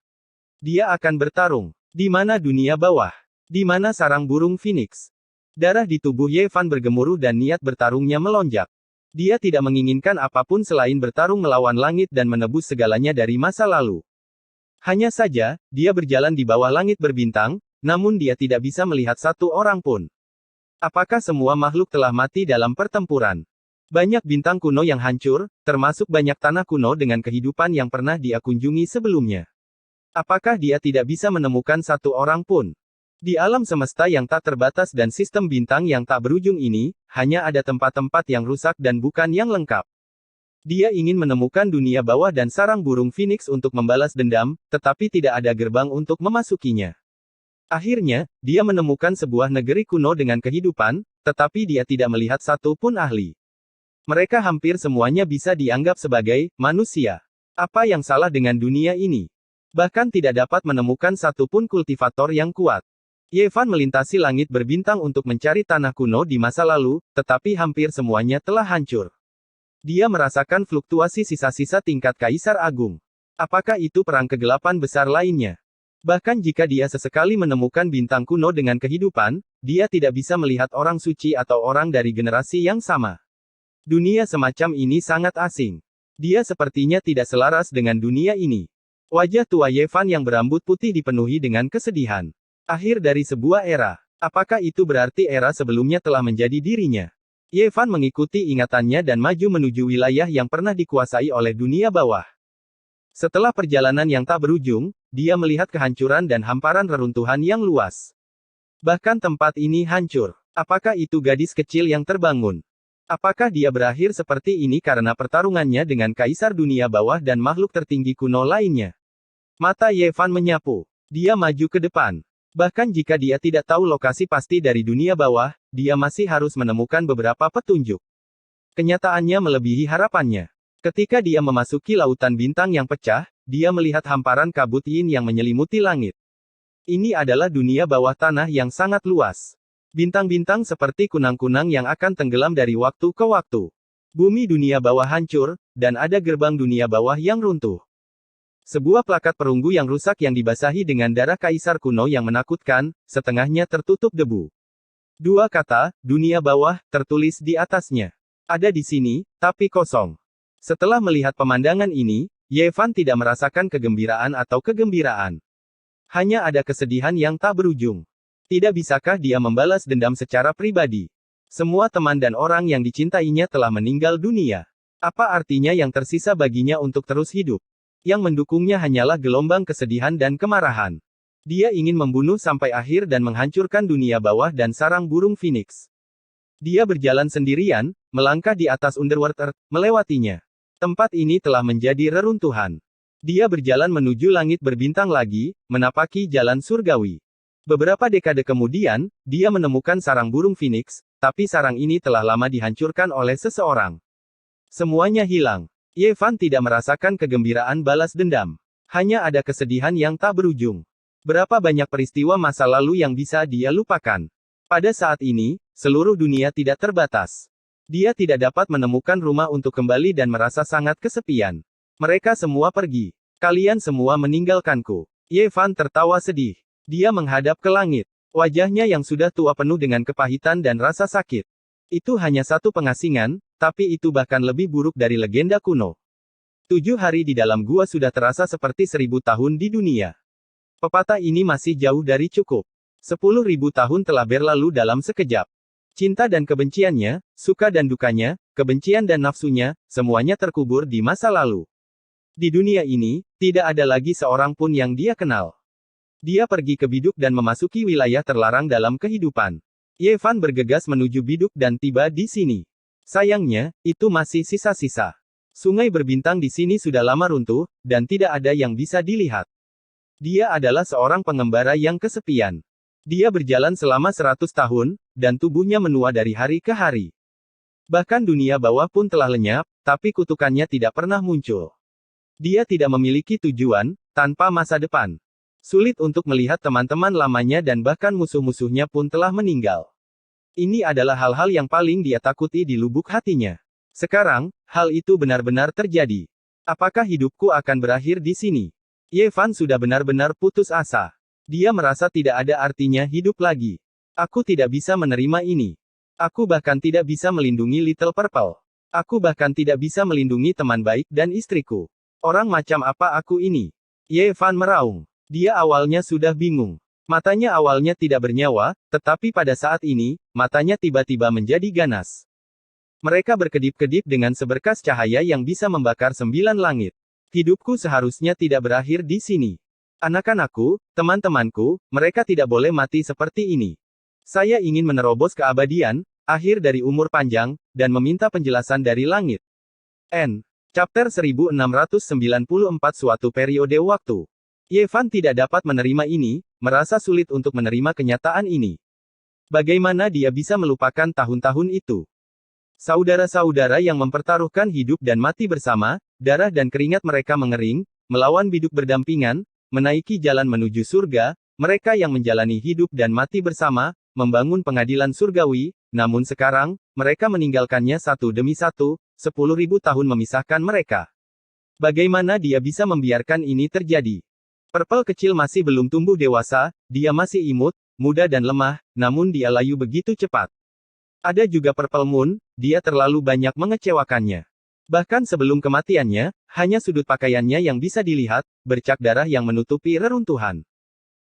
Dia akan bertarung. Di mana dunia bawah? Di mana sarang burung Phoenix? Darah di tubuh Ye Fan bergemuruh dan niat bertarungnya melonjak. Dia tidak menginginkan apapun selain bertarung melawan langit dan menebus segalanya dari masa lalu. Hanya saja, dia berjalan di bawah langit berbintang, namun dia tidak bisa melihat satu orang pun. Apakah semua makhluk telah mati dalam pertempuran? Banyak bintang kuno yang hancur, termasuk banyak tanah kuno dengan kehidupan yang pernah dia kunjungi sebelumnya. Apakah dia tidak bisa menemukan satu orang pun? Di alam semesta yang tak terbatas dan sistem bintang yang tak berujung ini, hanya ada tempat-tempat yang rusak dan bukan yang lengkap. Dia ingin menemukan dunia bawah dan sarang burung Phoenix untuk membalas dendam, tetapi tidak ada gerbang untuk memasukinya. Akhirnya, dia menemukan sebuah negeri kuno dengan kehidupan, tetapi dia tidak melihat satu pun ahli. Mereka hampir semuanya bisa dianggap sebagai manusia. Apa yang salah dengan dunia ini? Bahkan tidak dapat menemukan satu pun kultivator yang kuat. Ye Fan melintasi langit berbintang untuk mencari tanah kuno di masa lalu, tetapi hampir semuanya telah hancur. Dia merasakan fluktuasi sisa-sisa tingkat Kaisar Agung. Apakah itu perang kegelapan besar lainnya? Bahkan jika dia sesekali menemukan bintang kuno dengan kehidupan, dia tidak bisa melihat orang suci atau orang dari generasi yang sama. Dunia semacam ini sangat asing. Dia sepertinya tidak selaras dengan dunia ini. Wajah tua Ye Fan yang berambut putih dipenuhi dengan kesedihan. Akhir dari sebuah era. Apakah itu berarti era sebelumnya telah menjadi dirinya? Ye Fan mengikuti ingatannya dan maju menuju wilayah yang pernah dikuasai oleh dunia bawah. Setelah perjalanan yang tak berujung, dia melihat kehancuran dan hamparan reruntuhan yang luas. Bahkan tempat ini hancur. Apakah itu gadis kecil yang terbangun? Apakah dia berakhir seperti ini karena pertarungannya dengan Kaisar Dunia Bawah dan makhluk tertinggi kuno lainnya? Mata Ye Fan menyapu. Dia maju ke depan. Bahkan jika dia tidak tahu lokasi pasti dari dunia bawah, dia masih harus menemukan beberapa petunjuk. Kenyataannya melebihi harapannya. Ketika dia memasuki lautan bintang yang pecah, dia melihat hamparan kabut yin yang menyelimuti langit. Ini adalah dunia bawah tanah yang sangat luas. Bintang-bintang seperti kunang-kunang yang akan tenggelam dari waktu ke waktu. Bumi dunia bawah hancur, dan ada gerbang dunia bawah yang runtuh. Sebuah plakat perunggu yang rusak yang dibasahi dengan darah kaisar kuno yang menakutkan, setengahnya tertutup debu. Dua kata, dunia bawah, tertulis di atasnya. Ada di sini, tapi kosong. Setelah melihat pemandangan ini, Ye Fan tidak merasakan kegembiraan atau kegembiraan. Hanya ada kesedihan yang tak berujung. Tidak bisakah dia membalas dendam secara pribadi? Semua teman dan orang yang dicintainya telah meninggal dunia. Apa artinya yang tersisa baginya untuk terus hidup? Yang mendukungnya hanyalah gelombang kesedihan dan kemarahan. Dia ingin membunuh sampai akhir dan menghancurkan dunia bawah dan sarang burung Phoenix. Dia berjalan sendirian, melangkah di atas Underworld Earth, melewatinya. Tempat ini telah menjadi reruntuhan. Dia berjalan menuju langit berbintang lagi, menapaki jalan surgawi. Beberapa dekade kemudian, dia menemukan sarang burung Phoenix, tapi sarang ini telah lama dihancurkan oleh seseorang. Semuanya hilang. Ye Fan tidak merasakan kegembiraan balas dendam. Hanya ada kesedihan yang tak berujung. Berapa banyak peristiwa masa lalu yang bisa dia lupakan. Pada saat ini, seluruh dunia tidak terbatas. Dia tidak dapat menemukan rumah untuk kembali dan merasa sangat kesepian. Mereka semua pergi. Kalian semua meninggalkanku. Ye Fan tertawa sedih. Dia menghadap ke langit. Wajahnya yang sudah tua penuh dengan kepahitan dan rasa sakit. Itu hanya satu pengasingan, tapi itu bahkan lebih buruk dari legenda kuno. 7 hari di dalam gua sudah terasa seperti 1000 tahun di dunia. Pepatah ini masih jauh dari cukup. 10.000 tahun telah berlalu dalam sekejap. Cinta dan kebenciannya, suka dan dukanya, kebencian dan nafsunya, semuanya terkubur di masa lalu. Di dunia ini, tidak ada lagi seorang pun yang dia kenal. Dia pergi ke biduk dan memasuki wilayah terlarang dalam kehidupan. Ye Fan bergegas menuju biduk dan tiba di sini. Sayangnya, itu masih sisa-sisa. Sungai berbintang di sini sudah lama runtuh, dan tidak ada yang bisa dilihat. Dia adalah seorang pengembara yang kesepian. Dia berjalan selama 100 tahun, dan tubuhnya menua dari hari ke hari. Bahkan dunia bawah pun telah lenyap, tapi kutukannya tidak pernah muncul. Dia tidak memiliki tujuan, tanpa masa depan. Sulit untuk melihat teman-teman lamanya dan bahkan musuh-musuhnya pun telah meninggal. Ini adalah hal-hal yang paling dia takuti di lubuk hatinya. Sekarang, hal itu benar-benar terjadi. Apakah hidupku akan berakhir di sini? Ye Fan sudah benar-benar putus asa. Dia merasa tidak ada artinya hidup lagi. Aku tidak bisa menerima ini. Aku bahkan tidak bisa melindungi Little Purple. Aku bahkan tidak bisa melindungi teman baik dan istriku. Orang macam apa aku ini? Ye Fan meraung. Dia awalnya sudah bingung. Matanya awalnya tidak bernyawa, tetapi pada saat ini, matanya tiba-tiba menjadi ganas. Mereka berkedip-kedip dengan seberkas cahaya yang bisa membakar 9 langit. Hidupku seharusnya tidak berakhir di sini. Anak-anakku, teman-temanku, mereka tidak boleh mati seperti ini. Saya ingin menerobos keabadian, akhir dari umur panjang, dan meminta penjelasan dari langit. N. Chapter 1694 Suatu periode waktu. Ye Fan tidak dapat menerima ini, merasa sulit untuk menerima kenyataan ini. Bagaimana dia bisa melupakan tahun-tahun itu? Saudara-saudara yang mempertaruhkan hidup dan mati bersama, darah dan keringat mereka mengering, melawan biduk berdampingan, menaiki jalan menuju surga, mereka yang menjalani hidup dan mati bersama, membangun pengadilan surgawi, namun sekarang, mereka meninggalkannya satu demi satu, 10.000 tahun memisahkan mereka. Bagaimana dia bisa membiarkan ini terjadi? Purple kecil masih belum tumbuh dewasa, dia masih imut, muda dan lemah, namun dia layu begitu cepat. Ada juga Purple Moon, dia terlalu banyak mengecewakannya. Bahkan sebelum kematiannya, hanya sudut pakaiannya yang bisa dilihat, bercak darah yang menutupi reruntuhan.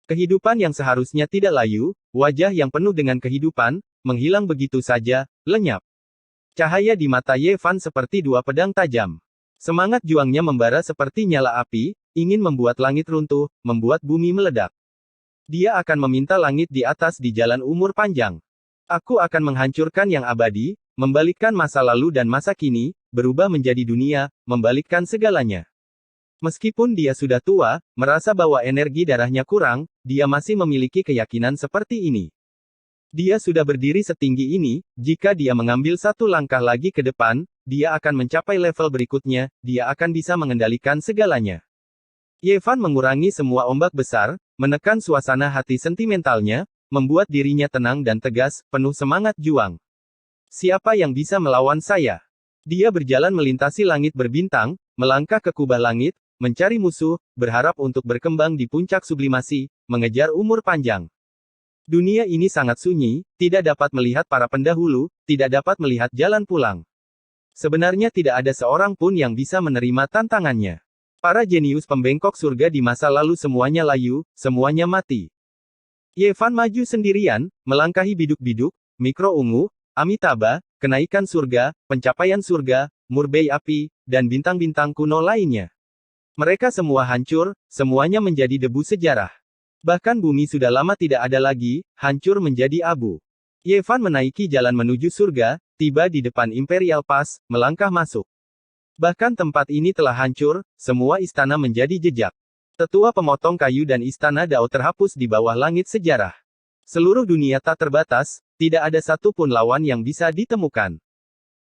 Kehidupan yang seharusnya tidak layu, wajah yang penuh dengan kehidupan, menghilang begitu saja, lenyap. Cahaya di mata Ye Fan seperti dua pedang tajam. Semangat juangnya membara seperti nyala api, ingin membuat langit runtuh, membuat bumi meledak. Dia akan meminta langit di atas di jalan umur panjang. Aku akan menghancurkan yang abadi, membalikkan masa lalu dan masa kini, berubah menjadi dunia, membalikkan segalanya. Meskipun dia sudah tua, merasa bahwa energi darahnya kurang, dia masih memiliki keyakinan seperti ini. Dia sudah berdiri setinggi ini, jika dia mengambil satu langkah lagi ke depan, dia akan mencapai level berikutnya, dia akan bisa mengendalikan segalanya. Ye Fan mengurangi semua ombak besar, menekan suasana hati sentimentalnya, membuat dirinya tenang dan tegas, penuh semangat juang. Siapa yang bisa melawan saya? Dia berjalan melintasi langit berbintang, melangkah ke kubah langit, mencari musuh, berharap untuk berkembang di puncak sublimasi, mengejar umur panjang. Dunia ini sangat sunyi, tidak dapat melihat para pendahulu, tidak dapat melihat jalan pulang. Sebenarnya tidak ada seorang pun yang bisa menerima tantangannya. Para jenius pembengkok surga di masa lalu semuanya layu, semuanya mati. Ye Fan maju sendirian, melangkahi biduk-biduk, mikro ungu, Amitabha, kenaikan surga, pencapaian surga, murbei api, dan bintang-bintang kuno lainnya. Mereka semua hancur, semuanya menjadi debu sejarah. Bahkan bumi sudah lama tidak ada lagi, hancur menjadi abu. Ye Fan menaiki jalan menuju surga, tiba di depan Imperial Pass, melangkah masuk. Bahkan tempat ini telah hancur, semua istana menjadi jejak. Tetua pemotong kayu dan istana Dao terhapus di bawah langit sejarah. Seluruh dunia tak terbatas, tidak ada satu pun lawan yang bisa ditemukan.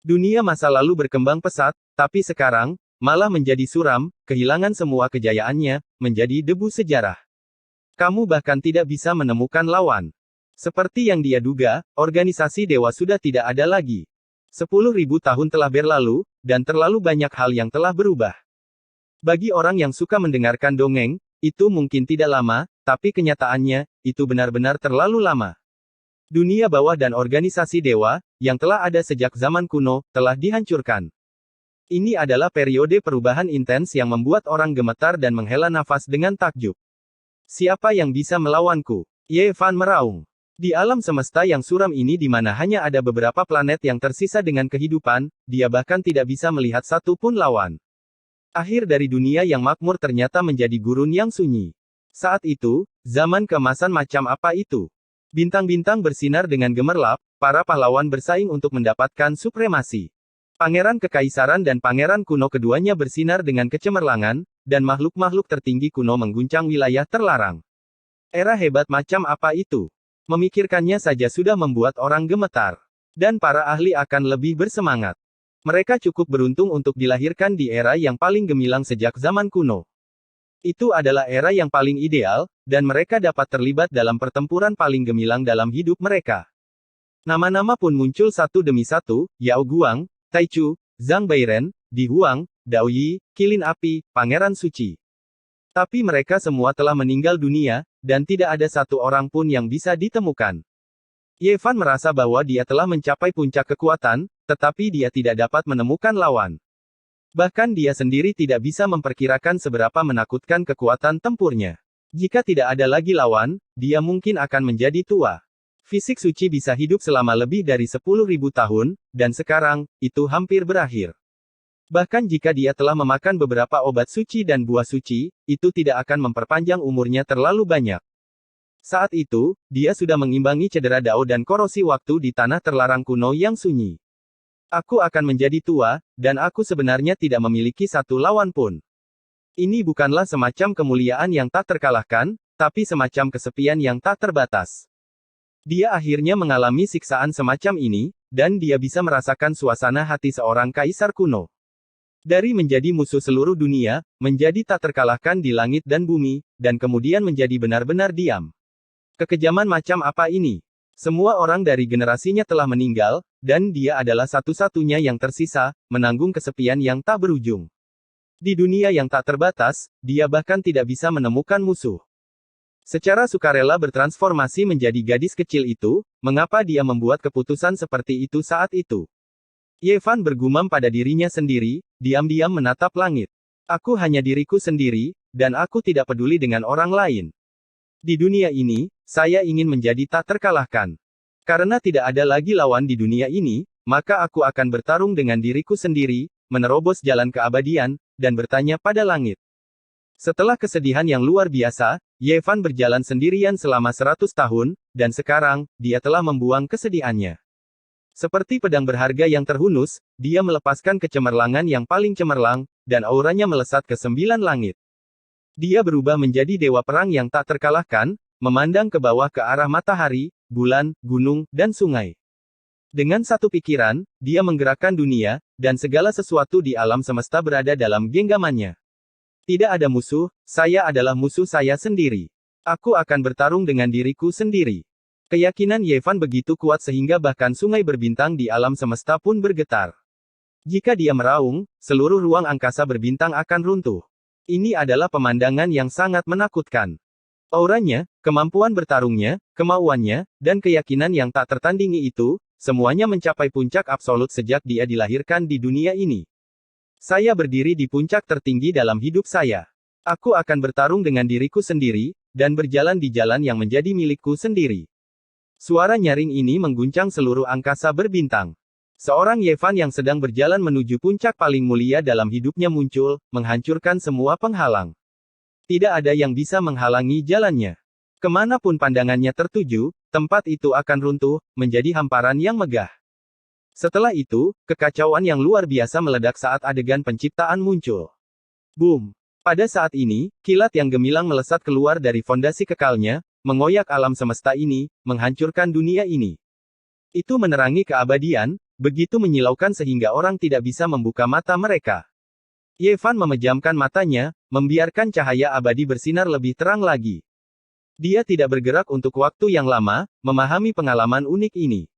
Dunia masa lalu berkembang pesat, tapi sekarang, malah menjadi suram, kehilangan semua kejayaannya, menjadi debu sejarah. Kamu bahkan tidak bisa menemukan lawan. Seperti yang dia duga, organisasi dewa sudah tidak ada lagi. 10.000 tahun telah berlalu, dan terlalu banyak hal yang telah berubah. Bagi orang yang suka mendengarkan dongeng, itu mungkin tidak lama, tapi kenyataannya, itu benar-benar terlalu lama. Dunia bawah dan organisasi dewa, yang telah ada sejak zaman kuno, telah dihancurkan. Ini adalah periode perubahan intens yang membuat orang gemetar dan menghela nafas dengan takjub. Siapa yang bisa melawanku? Ye Fan meraung. Di alam semesta yang suram ini di mana hanya ada beberapa planet yang tersisa dengan kehidupan, dia bahkan tidak bisa melihat satu pun lawan. Akhir dari dunia yang makmur ternyata menjadi gurun yang sunyi. Saat itu, zaman keemasan macam apa itu? Bintang-bintang bersinar dengan gemerlap, para pahlawan bersaing untuk mendapatkan supremasi. Pangeran Kekaisaran dan Pangeran Kuno keduanya bersinar dengan kecemerlangan, dan makhluk-makhluk tertinggi kuno mengguncang wilayah terlarang. Era hebat macam apa itu? Memikirkannya saja sudah membuat orang gemetar. Dan para ahli akan lebih bersemangat. Mereka cukup beruntung untuk dilahirkan di era yang paling gemilang sejak zaman kuno. Itu adalah era yang paling ideal, dan mereka dapat terlibat dalam pertempuran paling gemilang dalam hidup mereka. Nama-nama pun muncul satu demi satu, Yao Guang, Taichu, Zhang Bairen, Di Huang, Dao Yi, Kilin Api, Pangeran Suci. Tapi mereka semua telah meninggal dunia, dan tidak ada satu orang pun yang bisa ditemukan. Ye Fan merasa bahwa dia telah mencapai puncak kekuatan, tetapi dia tidak dapat menemukan lawan. Bahkan dia sendiri tidak bisa memperkirakan seberapa menakutkan kekuatan tempurnya. Jika tidak ada lagi lawan, dia mungkin akan menjadi tua. Fisik suci bisa hidup selama lebih dari 10.000 tahun, dan sekarang, itu hampir berakhir. Bahkan jika dia telah memakan beberapa obat suci dan buah suci, itu tidak akan memperpanjang umurnya terlalu banyak. Saat itu, dia sudah mengimbangi cedera Dao dan korosi waktu di tanah terlarang kuno yang sunyi. Aku akan menjadi tua, dan aku sebenarnya tidak memiliki satu lawan pun. Ini bukanlah semacam kemuliaan yang tak terkalahkan, tapi semacam kesepian yang tak terbatas. Dia akhirnya mengalami siksaan semacam ini, dan dia bisa merasakan suasana hati seorang kaisar kuno. Dari menjadi musuh seluruh dunia, menjadi tak terkalahkan di langit dan bumi, dan kemudian menjadi benar-benar diam. Kekejaman macam apa ini? Semua orang dari generasinya telah meninggal, dan dia adalah satu-satunya yang tersisa, menanggung kesepian yang tak berujung. Di dunia yang tak terbatas, dia bahkan tidak bisa menemukan musuh. Secara sukarela bertransformasi menjadi gadis kecil itu, mengapa dia membuat keputusan seperti itu saat itu? Ye Fan bergumam pada dirinya sendiri, diam-diam menatap langit. Aku hanya diriku sendiri, dan aku tidak peduli dengan orang lain. Di dunia ini, saya ingin menjadi tak terkalahkan. Karena tidak ada lagi lawan di dunia ini, maka aku akan bertarung dengan diriku sendiri, menerobos jalan keabadian, dan bertanya pada langit. Setelah kesedihan yang luar biasa, Ye Fan berjalan sendirian selama 100 tahun, dan sekarang, dia telah membuang kesedihannya. Seperti pedang berharga yang terhunus, dia melepaskan kecemerlangan yang paling cemerlang, dan auranya melesat ke 9 langit. Dia berubah menjadi dewa perang yang tak terkalahkan, memandang ke bawah ke arah matahari, bulan, gunung, dan sungai. Dengan satu pikiran, dia menggerakkan dunia, dan segala sesuatu di alam semesta berada dalam genggamannya. Tidak ada musuh, saya adalah musuh saya sendiri. Aku akan bertarung dengan diriku sendiri. Keyakinan Ye Fan begitu kuat sehingga bahkan sungai berbintang di alam semesta pun bergetar. Jika dia meraung, seluruh ruang angkasa berbintang akan runtuh. Ini adalah pemandangan yang sangat menakutkan. Auranya, kemampuan bertarungnya, kemauannya, dan keyakinan yang tak tertandingi itu, semuanya mencapai puncak absolut sejak dia dilahirkan di dunia ini. Saya berdiri di puncak tertinggi dalam hidup saya. Aku akan bertarung dengan diriku sendiri, dan berjalan di jalan yang menjadi milikku sendiri. Suara nyaring ini mengguncang seluruh angkasa berbintang. Seorang Ye Fan yang sedang berjalan menuju puncak paling mulia dalam hidupnya muncul, menghancurkan semua penghalang. Tidak ada yang bisa menghalangi jalannya. Kemanapun pandangannya tertuju, tempat itu akan runtuh, menjadi hamparan yang megah. Setelah itu, kekacauan yang luar biasa meledak saat adegan penciptaan muncul. Boom! Pada saat ini, kilat yang gemilang melesat keluar dari fondasi kekalnya, mengoyak alam semesta ini, menghancurkan dunia ini. Itu menerangi keabadian, begitu menyilaukan sehingga orang tidak bisa membuka mata mereka. Ye Fan memejamkan matanya, membiarkan cahaya abadi bersinar lebih terang lagi. Dia tidak bergerak untuk waktu yang lama, memahami pengalaman unik ini.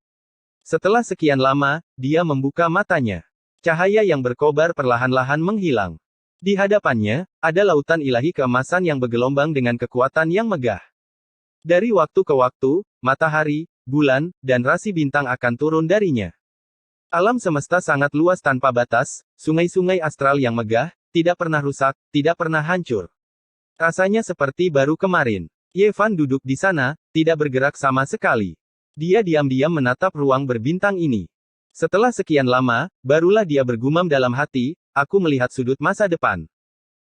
Setelah sekian lama, dia membuka matanya. Cahaya yang berkobar perlahan-lahan menghilang. Di hadapannya, ada lautan ilahi keemasan yang bergelombang dengan kekuatan yang megah. Dari waktu ke waktu, matahari, bulan, dan rasi bintang akan turun darinya. Alam semesta sangat luas tanpa batas, sungai-sungai astral yang megah, tidak pernah rusak, tidak pernah hancur. Rasanya seperti baru kemarin. Ye Fan duduk di sana, tidak bergerak sama sekali. Dia diam-diam menatap ruang berbintang ini. Setelah sekian lama, barulah dia bergumam dalam hati, aku melihat sudut masa depan.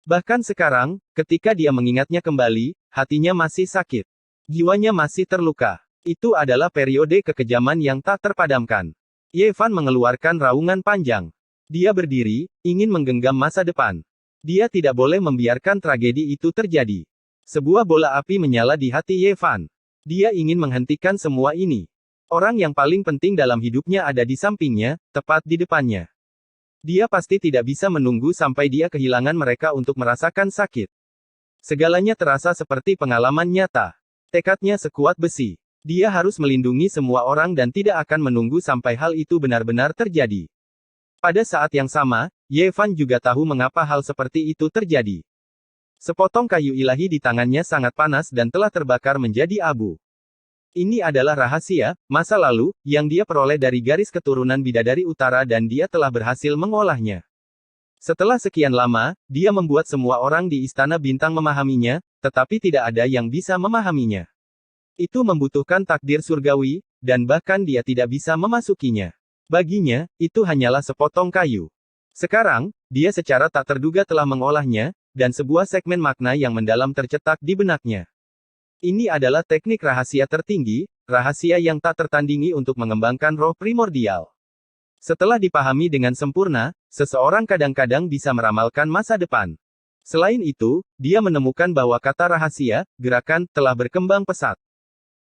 Bahkan sekarang, ketika dia mengingatnya kembali, hatinya masih sakit. Jiwanya masih terluka. Itu adalah periode kekejaman yang tak terpadamkan. Ye Fan mengeluarkan raungan panjang. Dia berdiri, ingin menggenggam masa depan. Dia tidak boleh membiarkan tragedi itu terjadi. Sebuah bola api menyala di hati Ye Fan. Dia ingin menghentikan semua ini. Orang yang paling penting dalam hidupnya ada di sampingnya, tepat di depannya. Dia pasti tidak bisa menunggu sampai dia kehilangan mereka untuk merasakan sakit. Segalanya terasa seperti pengalaman nyata. Tekadnya sekuat besi. Dia harus melindungi semua orang dan tidak akan menunggu sampai hal itu benar-benar terjadi. Pada saat yang sama, Ye Fan juga tahu mengapa hal seperti itu terjadi. Sepotong kayu ilahi di tangannya sangat panas dan telah terbakar menjadi abu. Ini adalah rahasia masa lalu yang dia peroleh dari garis keturunan bidadari utara dan dia telah berhasil mengolahnya. Setelah sekian lama, dia membuat semua orang di Istana Bintang memahaminya, tetapi tidak ada yang bisa memahaminya. Itu membutuhkan takdir surgawi, dan bahkan dia tidak bisa memasukinya. Baginya, itu hanyalah sepotong kayu. Sekarang, dia secara tak terduga telah mengolahnya, dan sebuah segmen makna yang mendalam tercetak di benaknya. Ini adalah teknik rahasia tertinggi, rahasia yang tak tertandingi untuk mengembangkan roh primordial. Setelah dipahami dengan sempurna, seseorang kadang-kadang bisa meramalkan masa depan. Selain itu, dia menemukan bahwa kata rahasia, gerakan, telah berkembang pesat.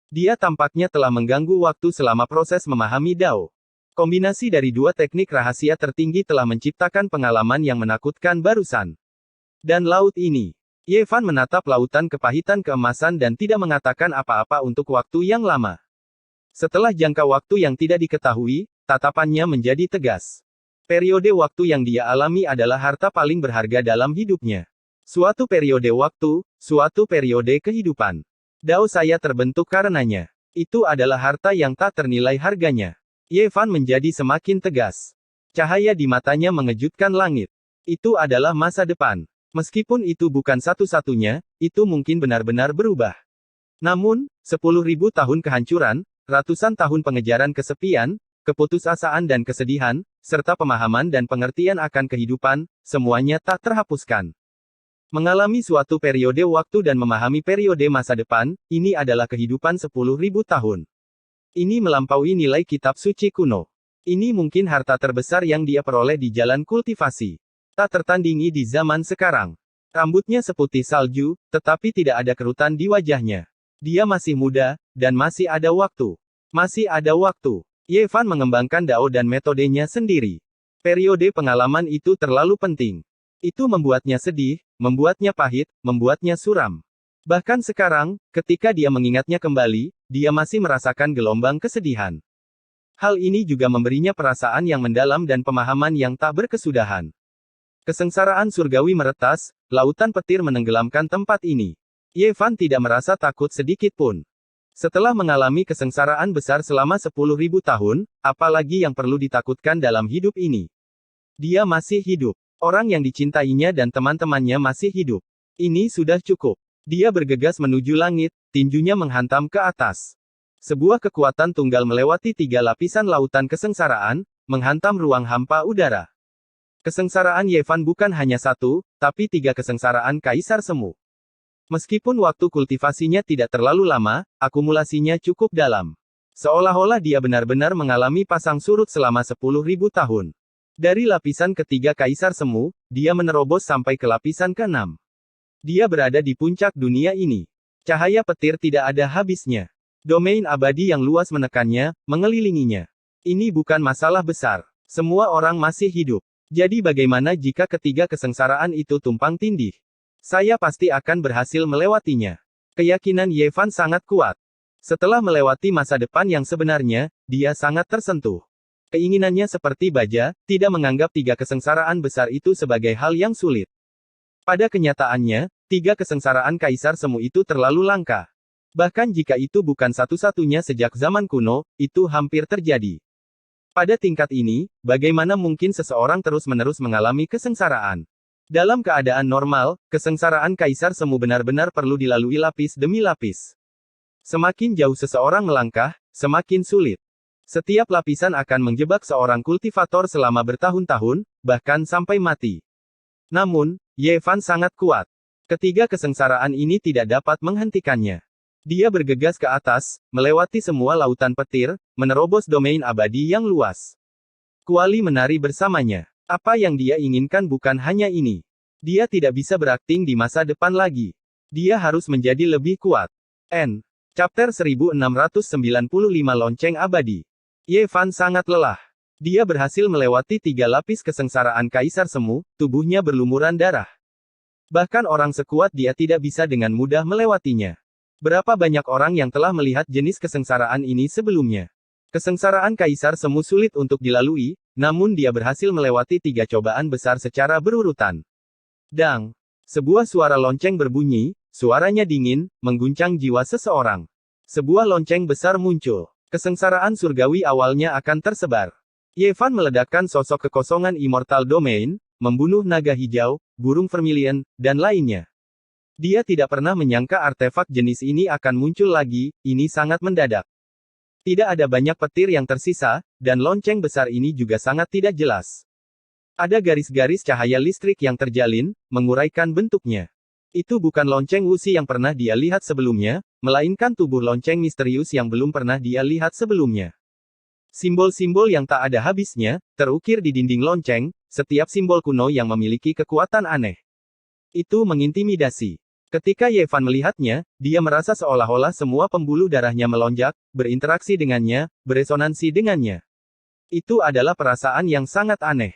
Dia tampaknya telah mengganggu waktu selama proses memahami Dao. Kombinasi dari dua teknik rahasia tertinggi telah menciptakan pengalaman yang menakutkan barusan. Dan laut ini. Ye Fan menatap lautan kepahitan keemasan dan tidak mengatakan apa-apa untuk waktu yang lama. Setelah jangka waktu yang tidak diketahui, tatapannya menjadi tegas. Periode waktu yang dia alami adalah harta paling berharga dalam hidupnya. Suatu periode waktu, suatu periode kehidupan. Dao saya terbentuk karenanya. Itu adalah harta yang tak ternilai harganya. Ye Fan menjadi semakin tegas. Cahaya di matanya mengejutkan langit. Itu adalah masa depan. Meskipun itu bukan satu-satunya, itu mungkin benar-benar berubah. Namun, 10.000 tahun kehancuran, ratusan tahun pengejaran kesepian, keputusasaan dan kesedihan, serta pemahaman dan pengertian akan kehidupan, semuanya tak terhapuskan. Mengalami suatu periode waktu dan memahami periode masa depan, ini adalah kehidupan 10.000 tahun. Ini melampaui nilai kitab suci kuno. Ini mungkin harta terbesar yang dia peroleh di jalan kultivasi. Tak tertandingi di zaman sekarang. Rambutnya seputih salju, tetapi tidak ada kerutan di wajahnya. Dia masih muda, dan masih ada waktu. Masih ada waktu. Ye Fan mengembangkan Dao dan metodenya sendiri. Periode pengalaman itu terlalu penting. Itu membuatnya sedih, membuatnya pahit, membuatnya suram. Bahkan sekarang, ketika dia mengingatnya kembali, dia masih merasakan gelombang kesedihan. Hal ini juga memberinya perasaan yang mendalam dan pemahaman yang tak berkesudahan. Kesengsaraan surgawi meretas, lautan petir menenggelamkan tempat ini. Ye Fan tidak merasa takut sedikit pun. Setelah mengalami kesengsaraan besar selama 10.000 tahun, apalagi yang perlu ditakutkan dalam hidup ini? Dia masih hidup. Orang yang dicintainya dan teman-temannya masih hidup. Ini sudah cukup. Dia bergegas menuju langit, tinjunya menghantam ke atas. Sebuah kekuatan tunggal melewati 3 lapisan lautan kesengsaraan, menghantam ruang hampa udara. Kesengsaraan Ye Fan bukan hanya satu, tapi 3 kesengsaraan Kaisar Semu. Meskipun waktu kultivasinya tidak terlalu lama, akumulasinya cukup dalam. Seolah-olah dia benar-benar mengalami pasang surut selama 10.000 tahun. Dari lapisan ketiga Kaisar Semu, dia menerobos sampai ke lapisan ke-6. Dia berada di puncak dunia ini. Cahaya petir tidak ada habisnya. Domain abadi yang luas menekannya, mengelilinginya. Ini bukan masalah besar. Semua orang masih hidup. Jadi bagaimana jika ketiga kesengsaraan itu tumpang tindih? Saya pasti akan berhasil melewatinya. Keyakinan Ye Fan sangat kuat. Setelah melewati masa depan yang sebenarnya, dia sangat tersentuh. Keinginannya seperti baja, tidak menganggap 3 kesengsaraan besar itu sebagai hal yang sulit. Pada kenyataannya, 3 kesengsaraan Kaisar Semu itu terlalu langka. Bahkan jika itu bukan satu-satunya sejak zaman kuno, itu hampir terjadi. Pada tingkat ini, bagaimana mungkin seseorang terus-menerus mengalami kesengsaraan? Dalam keadaan normal, kesengsaraan Kaisar Semu benar-benar perlu dilalui lapis demi lapis. Semakin jauh seseorang melangkah, semakin sulit. Setiap lapisan akan menjebak seorang kultivator selama bertahun-tahun, bahkan sampai mati. Namun, Ye Fan sangat kuat. Ketiga kesengsaraan ini tidak dapat menghentikannya. Dia bergegas ke atas, melewati semua lautan petir, menerobos domain abadi yang luas. Kuali menari bersamanya. Apa yang dia inginkan bukan hanya ini. Dia tidak bisa berakting di masa depan lagi. Dia harus menjadi lebih kuat. N. Chapter 1695 Lonceng Abadi. Ye Fan sangat lelah. Dia berhasil melewati 3 lapis kesengsaraan Kaisar Semu, tubuhnya berlumuran darah. Bahkan orang sekuat dia tidak bisa dengan mudah melewatinya. Berapa banyak orang yang telah melihat jenis kesengsaraan ini sebelumnya. Kesengsaraan Kaisar Semu sulit untuk dilalui, namun dia berhasil melewati 3 cobaan besar secara berurutan. Dang! Sebuah suara lonceng berbunyi, suaranya dingin, mengguncang jiwa seseorang. Sebuah lonceng besar muncul. Kesengsaraan surgawi awalnya akan tersebar. Ye Fan meledakkan sosok kekosongan Immortal Domain, membunuh naga hijau, burung vermilion, dan lainnya. Dia tidak pernah menyangka artefak jenis ini akan muncul lagi, ini sangat mendadak. Tidak ada banyak petir yang tersisa, dan lonceng besar ini juga sangat tidak jelas. Ada garis-garis cahaya listrik yang terjalin, menguraikan bentuknya. Itu bukan lonceng Wuxi yang pernah dia lihat sebelumnya, melainkan tubuh lonceng misterius yang belum pernah dia lihat sebelumnya. Simbol-simbol yang tak ada habisnya, terukir di dinding lonceng, setiap simbol kuno yang memiliki kekuatan aneh. Itu mengintimidasi. Ketika Ye Fan melihatnya, dia merasa seolah-olah semua pembuluh darahnya melonjak, berinteraksi dengannya, beresonansi dengannya. Itu adalah perasaan yang sangat aneh.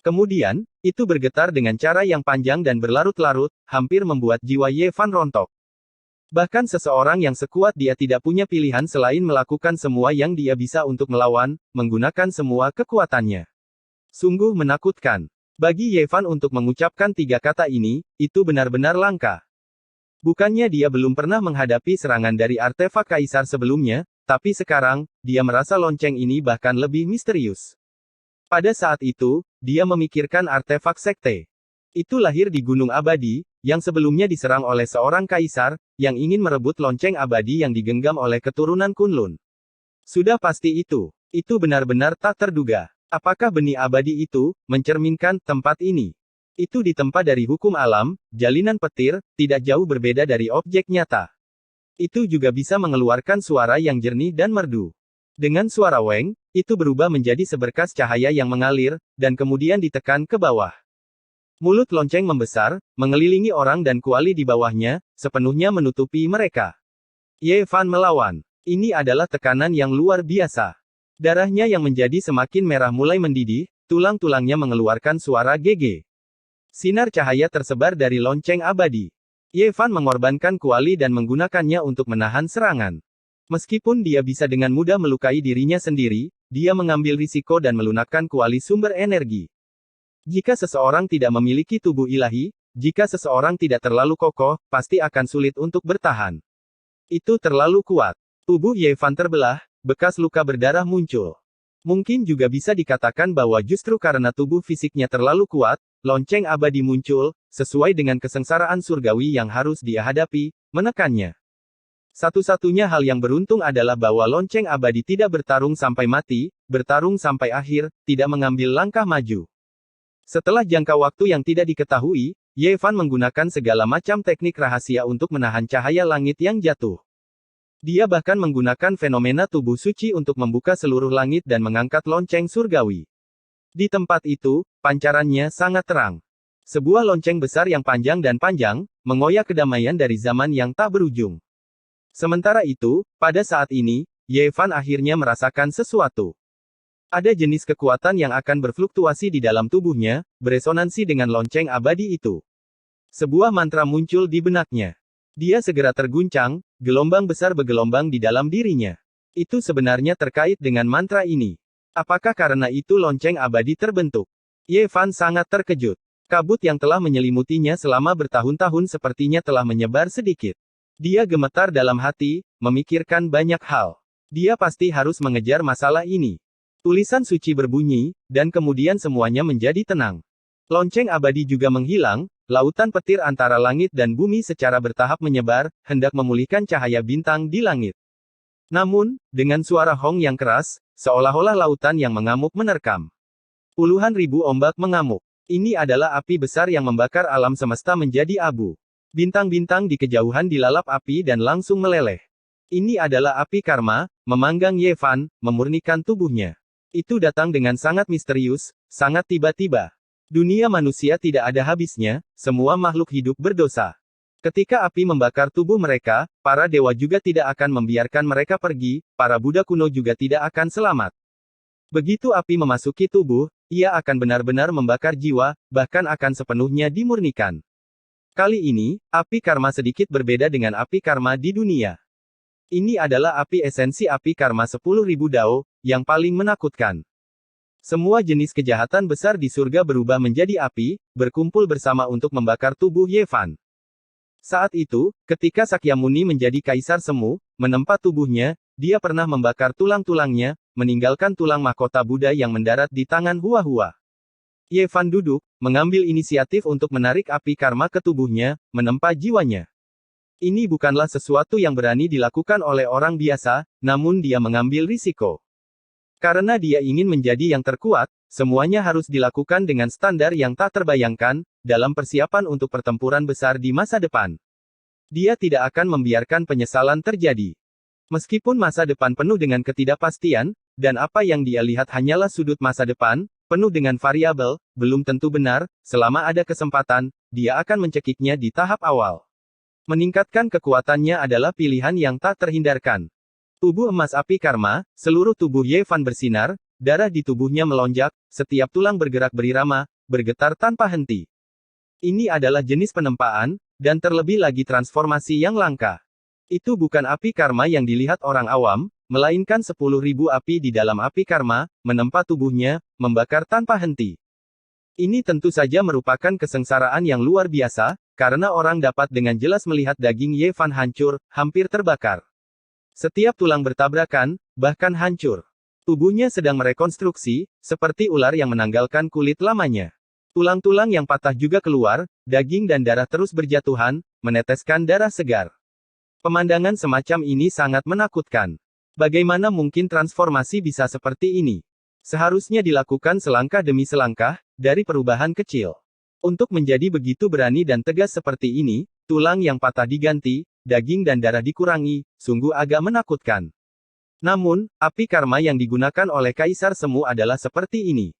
Kemudian, itu bergetar dengan cara yang panjang dan berlarut-larut, hampir membuat jiwa Ye Fan rontok. Bahkan seseorang yang sekuat dia tidak punya pilihan selain melakukan semua yang dia bisa untuk melawan, menggunakan semua kekuatannya. Sungguh menakutkan. Bagi Ye Fan untuk mengucapkan 3 kata ini, itu benar-benar langka. Bukannya dia belum pernah menghadapi serangan dari artefak Kaisar sebelumnya, tapi sekarang, dia merasa lonceng ini bahkan lebih misterius. Pada saat itu, dia memikirkan artefak sekte. Itu lahir di Gunung Abadi, yang sebelumnya diserang oleh seorang kaisar, yang ingin merebut lonceng abadi yang digenggam oleh keturunan Kunlun. Sudah pasti itu benar-benar tak terduga. Apakah benih abadi itu, mencerminkan tempat ini? Itu ditempa dari hukum alam, jalinan petir, tidak jauh berbeda dari objek nyata. Itu juga bisa mengeluarkan suara yang jernih dan merdu. Dengan suara Weng, itu berubah menjadi seberkas cahaya yang mengalir, dan kemudian ditekan ke bawah. Mulut lonceng membesar, mengelilingi orang dan kuali di bawahnya, sepenuhnya menutupi mereka. Ye Fan melawan. Ini adalah tekanan yang luar biasa. Darahnya yang menjadi semakin merah mulai mendidih, tulang-tulangnya mengeluarkan suara gege. Sinar cahaya tersebar dari lonceng abadi. Ye Fan mengorbankan kuali dan menggunakannya untuk menahan serangan. Meskipun dia bisa dengan mudah melukai dirinya sendiri, dia mengambil risiko dan melunakkan kuali sumber energi. Jika seseorang tidak memiliki tubuh ilahi, jika seseorang tidak terlalu kokoh, pasti akan sulit untuk bertahan. Itu terlalu kuat. Tubuh Ye Fan terbelah, bekas luka berdarah muncul. Mungkin juga bisa dikatakan bahwa justru karena tubuh fisiknya terlalu kuat, lonceng abadi muncul, sesuai dengan kesengsaraan surgawi yang harus dia hadapi, menekannya. Satu-satunya hal yang beruntung adalah bahwa lonceng abadi tidak bertarung sampai mati, bertarung sampai akhir, tidak mengambil langkah maju. Setelah jangka waktu yang tidak diketahui, Ye Fan menggunakan segala macam teknik rahasia untuk menahan cahaya langit yang jatuh. Dia bahkan menggunakan fenomena tubuh suci untuk membuka seluruh langit dan mengangkat lonceng surgawi. Di tempat itu, pancarannya sangat terang. Sebuah lonceng besar yang panjang dan panjang, mengoyak kedamaian dari zaman yang tak berujung. Sementara itu, pada saat ini, Ye Fan akhirnya merasakan sesuatu. Ada jenis kekuatan yang akan berfluktuasi di dalam tubuhnya, beresonansi dengan lonceng abadi itu. Sebuah mantra muncul di benaknya. Dia segera terguncang, gelombang besar bergelombang di dalam dirinya. Itu sebenarnya terkait dengan mantra ini. Apakah karena itu lonceng abadi terbentuk? Ye Fan sangat terkejut. Kabut yang telah menyelimutinya selama bertahun-tahun sepertinya telah menyebar sedikit. Dia gemetar dalam hati, memikirkan banyak hal. Dia pasti harus mengejar masalah ini. Tulisan suci berbunyi, dan kemudian semuanya menjadi tenang. Lonceng abadi juga menghilang, lautan petir antara langit dan bumi secara bertahap menyebar, hendak memulihkan cahaya bintang di langit. Namun, dengan suara hong yang keras, seolah-olah lautan yang mengamuk menerkam. Puluhan ribu ombak mengamuk. Ini adalah api besar yang membakar alam semesta menjadi abu. Bintang-bintang di kejauhan dilalap api dan langsung meleleh. Ini adalah api karma, memanggang Ye Fan, memurnikan tubuhnya. Itu datang dengan sangat misterius, sangat tiba-tiba. Dunia manusia tidak ada habisnya, semua makhluk hidup berdosa. Ketika api membakar tubuh mereka, para dewa juga tidak akan membiarkan mereka pergi, para Buddha kuno juga tidak akan selamat. Begitu api memasuki tubuh, ia akan benar-benar membakar jiwa, bahkan akan sepenuhnya dimurnikan. Kali ini, api karma sedikit berbeda dengan api karma di dunia. Ini adalah api esensi api karma 10.000 dao, yang paling menakutkan. Semua jenis kejahatan besar di surga berubah menjadi api, berkumpul bersama untuk membakar tubuh Ye Fan. Saat itu, ketika Sakyamuni menjadi kaisar semu, menempa tubuhnya, dia pernah membakar tulang-tulangnya, meninggalkan tulang mahkota Buddha yang mendarat di tangan Hua-Hua. Ye Fan duduk, mengambil inisiatif untuk menarik api karma ke tubuhnya, menempa jiwanya. Ini bukanlah sesuatu yang berani dilakukan oleh orang biasa, namun dia mengambil risiko. Karena dia ingin menjadi yang terkuat, semuanya harus dilakukan dengan standar yang tak terbayangkan, dalam persiapan untuk pertempuran besar di masa depan. Dia tidak akan membiarkan penyesalan terjadi. Meskipun masa depan penuh dengan ketidakpastian, dan apa yang dia lihat hanyalah sudut masa depan, penuh dengan variabel, belum tentu benar, selama ada kesempatan, dia akan mencekiknya di tahap awal. Meningkatkan kekuatannya adalah pilihan yang tak terhindarkan. Tubuh emas api karma, seluruh tubuh Ye Fan bersinar, darah di tubuhnya melonjak, setiap tulang bergerak berirama, bergetar tanpa henti. Ini adalah jenis penempaan, dan terlebih lagi transformasi yang langka. Itu bukan api karma yang dilihat orang awam, melainkan 10.000 api di dalam api karma, menempa tubuhnya, membakar tanpa henti. Ini tentu saja merupakan kesengsaraan yang luar biasa, karena orang dapat dengan jelas melihat daging Ye Fan hancur, hampir terbakar. Setiap tulang bertabrakan, bahkan hancur. Tubuhnya sedang merekonstruksi, seperti ular yang menanggalkan kulit lamanya. Tulang-tulang yang patah juga keluar, daging dan darah terus berjatuhan, meneteskan darah segar. Pemandangan semacam ini sangat menakutkan. Bagaimana mungkin transformasi bisa seperti ini? Seharusnya dilakukan selangkah demi selangkah, dari perubahan kecil. Untuk menjadi begitu berani dan tegas seperti ini, tulang yang patah diganti, daging dan darah dikurangi, sungguh agak menakutkan. Namun, api karma yang digunakan oleh Kaisar Semu adalah seperti ini.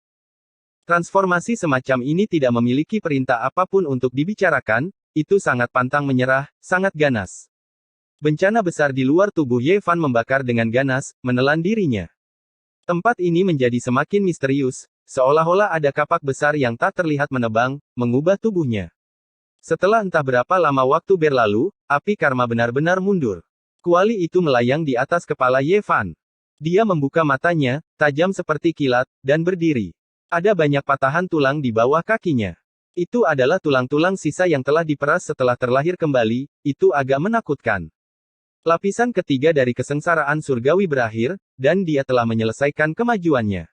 Transformasi semacam ini tidak memiliki perintah apapun untuk dibicarakan, itu sangat pantang menyerah, sangat ganas. Bencana besar di luar tubuh Ye Fan membakar dengan ganas, menelan dirinya. Tempat ini menjadi semakin misterius, seolah-olah ada kapak besar yang tak terlihat menebang, mengubah tubuhnya. Setelah entah berapa lama waktu berlalu, api karma benar-benar mundur. Kuali itu melayang di atas kepala Ye Fan. Dia membuka matanya, tajam seperti kilat, dan berdiri. Ada banyak patahan tulang di bawah kakinya. Itu adalah tulang-tulang sisa yang telah diperas setelah terlahir kembali, itu agak menakutkan. Lapisan ketiga dari kesengsaraan surgawi berakhir, dan dia telah menyelesaikan kemajuannya.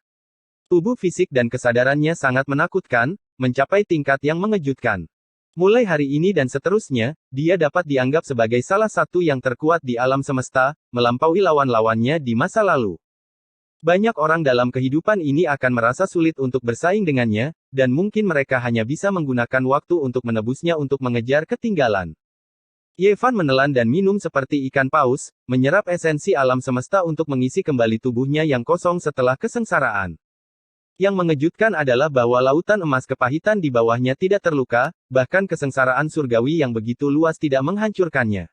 Tubuh fisik dan kesadarannya sangat menakutkan, mencapai tingkat yang mengejutkan. Mulai hari ini dan seterusnya, dia dapat dianggap sebagai salah satu yang terkuat di alam semesta, melampaui lawan-lawannya di masa lalu. Banyak orang dalam kehidupan ini akan merasa sulit untuk bersaing dengannya, dan mungkin mereka hanya bisa menggunakan waktu untuk menebusnya untuk mengejar ketinggalan. Ye Fan menelan dan minum seperti ikan paus, menyerap esensi alam semesta untuk mengisi kembali tubuhnya yang kosong setelah kesengsaraan. Yang mengejutkan adalah bahwa lautan emas kepahitan di bawahnya tidak terluka, bahkan kesengsaraan surgawi yang begitu luas tidak menghancurkannya.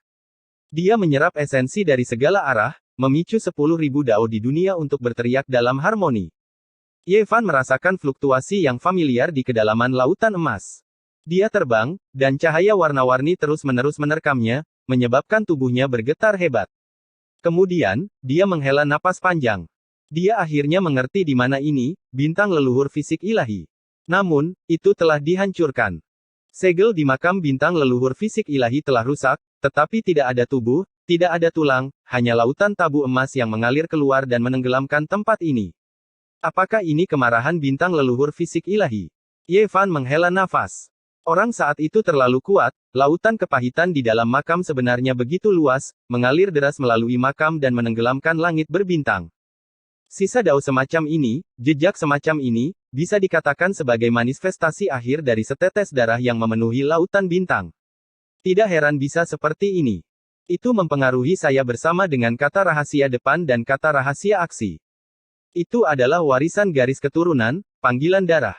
Dia menyerap esensi dari segala arah, memicu 10.000 dao di dunia untuk berteriak dalam harmoni. Ye Fan merasakan fluktuasi yang familiar di kedalaman lautan emas. Dia terbang, dan cahaya warna-warni terus-menerus menerkamnya, menyebabkan tubuhnya bergetar hebat. Kemudian, dia menghela napas panjang. Dia akhirnya mengerti di mana ini, bintang leluhur fisik ilahi. Namun, itu telah dihancurkan. Segel di makam bintang leluhur fisik ilahi telah rusak, tetapi tidak ada tubuh, tidak ada tulang, hanya lautan tabu emas yang mengalir keluar dan menenggelamkan tempat ini. Apakah ini kemarahan bintang leluhur fisik ilahi? Ye Fan menghela nafas. Orang saat itu terlalu kuat, lautan kepahitan di dalam makam sebenarnya begitu luas, mengalir deras melalui makam dan menenggelamkan langit berbintang. Sisa dao semacam ini, jejak semacam ini, bisa dikatakan sebagai manifestasi akhir dari setetes darah yang memenuhi lautan bintang. Tidak heran bisa seperti ini. Itu mempengaruhi saya bersama dengan kata rahasia depan dan kata rahasia aksi. Itu adalah warisan garis keturunan, panggilan darah.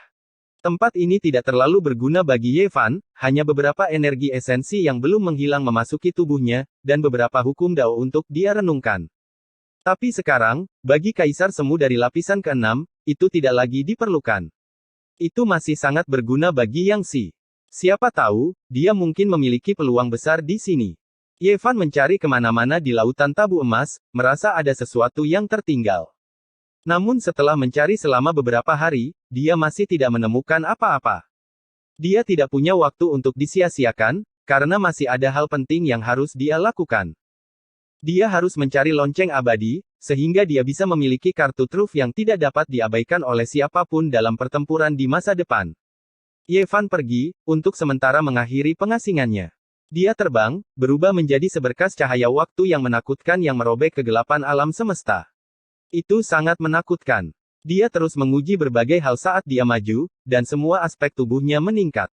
Tempat ini tidak terlalu berguna bagi Ye Fan, hanya beberapa energi esensi yang belum menghilang memasuki tubuhnya, dan beberapa hukum dao untuk dia renungkan. Tapi sekarang, bagi Kaisar Semu dari lapisan ke-6, itu tidak lagi diperlukan. Itu masih sangat berguna bagi Yang Si. Siapa tahu, dia mungkin memiliki peluang besar di sini. Ye Fan mencari kemana-mana di lautan tabu emas, merasa ada sesuatu yang tertinggal. Namun setelah mencari selama beberapa hari, dia masih tidak menemukan apa-apa. Dia tidak punya waktu untuk disia-siakan, karena masih ada hal penting yang harus dia lakukan. Dia harus mencari lonceng abadi, sehingga dia bisa memiliki kartu truf yang tidak dapat diabaikan oleh siapapun dalam pertempuran di masa depan. Ye Fan pergi, untuk sementara mengakhiri pengasingannya. Dia terbang, berubah menjadi seberkas cahaya waktu yang menakutkan yang merobek kegelapan alam semesta. Itu sangat menakutkan. Dia terus menguji berbagai hal saat dia maju, dan semua aspek tubuhnya meningkat.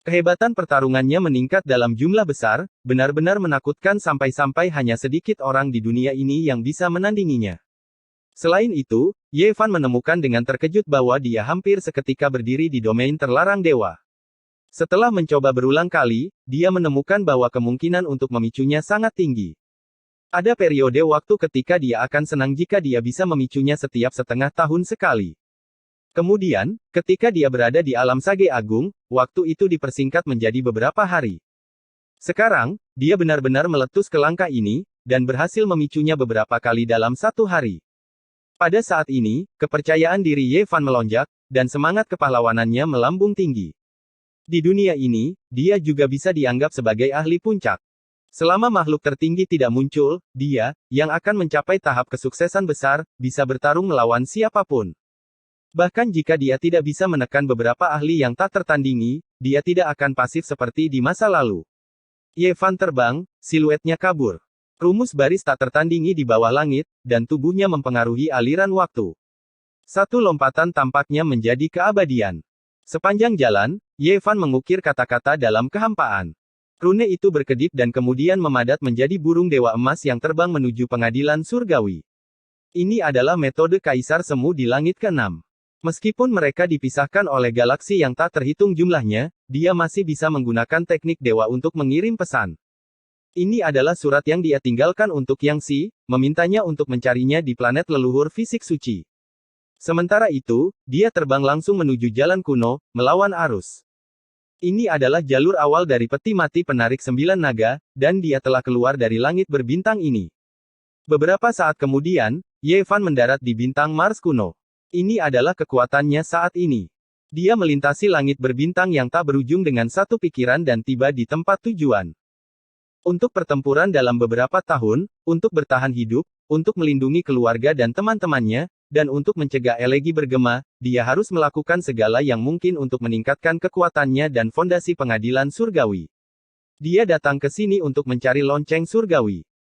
Kehebatan pertarungannya meningkat dalam jumlah besar, benar-benar menakutkan sampai-sampai hanya sedikit orang di dunia ini yang bisa menandinginya. Selain itu, Ye Fan menemukan dengan terkejut bahwa dia hampir seketika berdiri di domain terlarang dewa. Setelah mencoba berulang kali, dia menemukan bahwa kemungkinan untuk memicunya sangat tinggi. Ada periode waktu ketika dia akan senang jika dia bisa memicunya setiap setengah tahun sekali. Kemudian, ketika dia berada di alam Sage Agung, waktu itu dipersingkat menjadi beberapa hari. Sekarang, dia benar-benar meletus ke langkah ini, dan berhasil memicunya beberapa kali dalam satu hari. Pada saat ini, kepercayaan diri Ye Fan melonjak, dan semangat kepahlawanannya melambung tinggi. Di dunia ini, dia juga bisa dianggap sebagai ahli puncak. Selama makhluk tertinggi tidak muncul, dia, yang akan mencapai tahap kesuksesan besar, bisa bertarung melawan siapapun. Bahkan jika dia tidak bisa menekan beberapa ahli yang tak tertandingi, dia tidak akan pasif seperti di masa lalu. Ye Fan terbang, siluetnya kabur. Rumus baris tak tertandingi di bawah langit, dan tubuhnya mempengaruhi aliran waktu. Satu lompatan tampaknya menjadi keabadian. Sepanjang jalan, Ye Fan mengukir kata-kata dalam kehampaan. Rune itu berkedip dan kemudian memadat menjadi burung dewa emas yang terbang menuju pengadilan surgawi. Ini adalah metode Kaisar Semu di langit ke-6. Meskipun mereka dipisahkan oleh galaksi yang tak terhitung jumlahnya, dia masih bisa menggunakan teknik dewa untuk mengirim pesan. Ini adalah surat yang dia tinggalkan untuk Yang Xi, memintanya untuk mencarinya di planet leluhur fisik suci. Sementara itu, dia terbang langsung menuju jalan kuno, melawan arus. Ini adalah jalur awal dari peti mati penarik 9 naga, dan dia telah keluar dari langit berbintang ini. Beberapa saat kemudian, Ye Fan mendarat di bintang Mars kuno. Ini adalah kekuatannya saat ini. Dia melintasi langit berbintang yang tak berujung dengan satu pikiran dan tiba di tempat tujuan. Untuk pertempuran dalam beberapa tahun, untuk bertahan hidup, untuk melindungi keluarga dan teman-temannya, dan untuk mencegah elegi bergema, dia harus melakukan segala yang mungkin untuk meningkatkan kekuatannya dan fondasi pengadilan surgawi. Dia datang ke sini untuk mencari lonceng surgawi.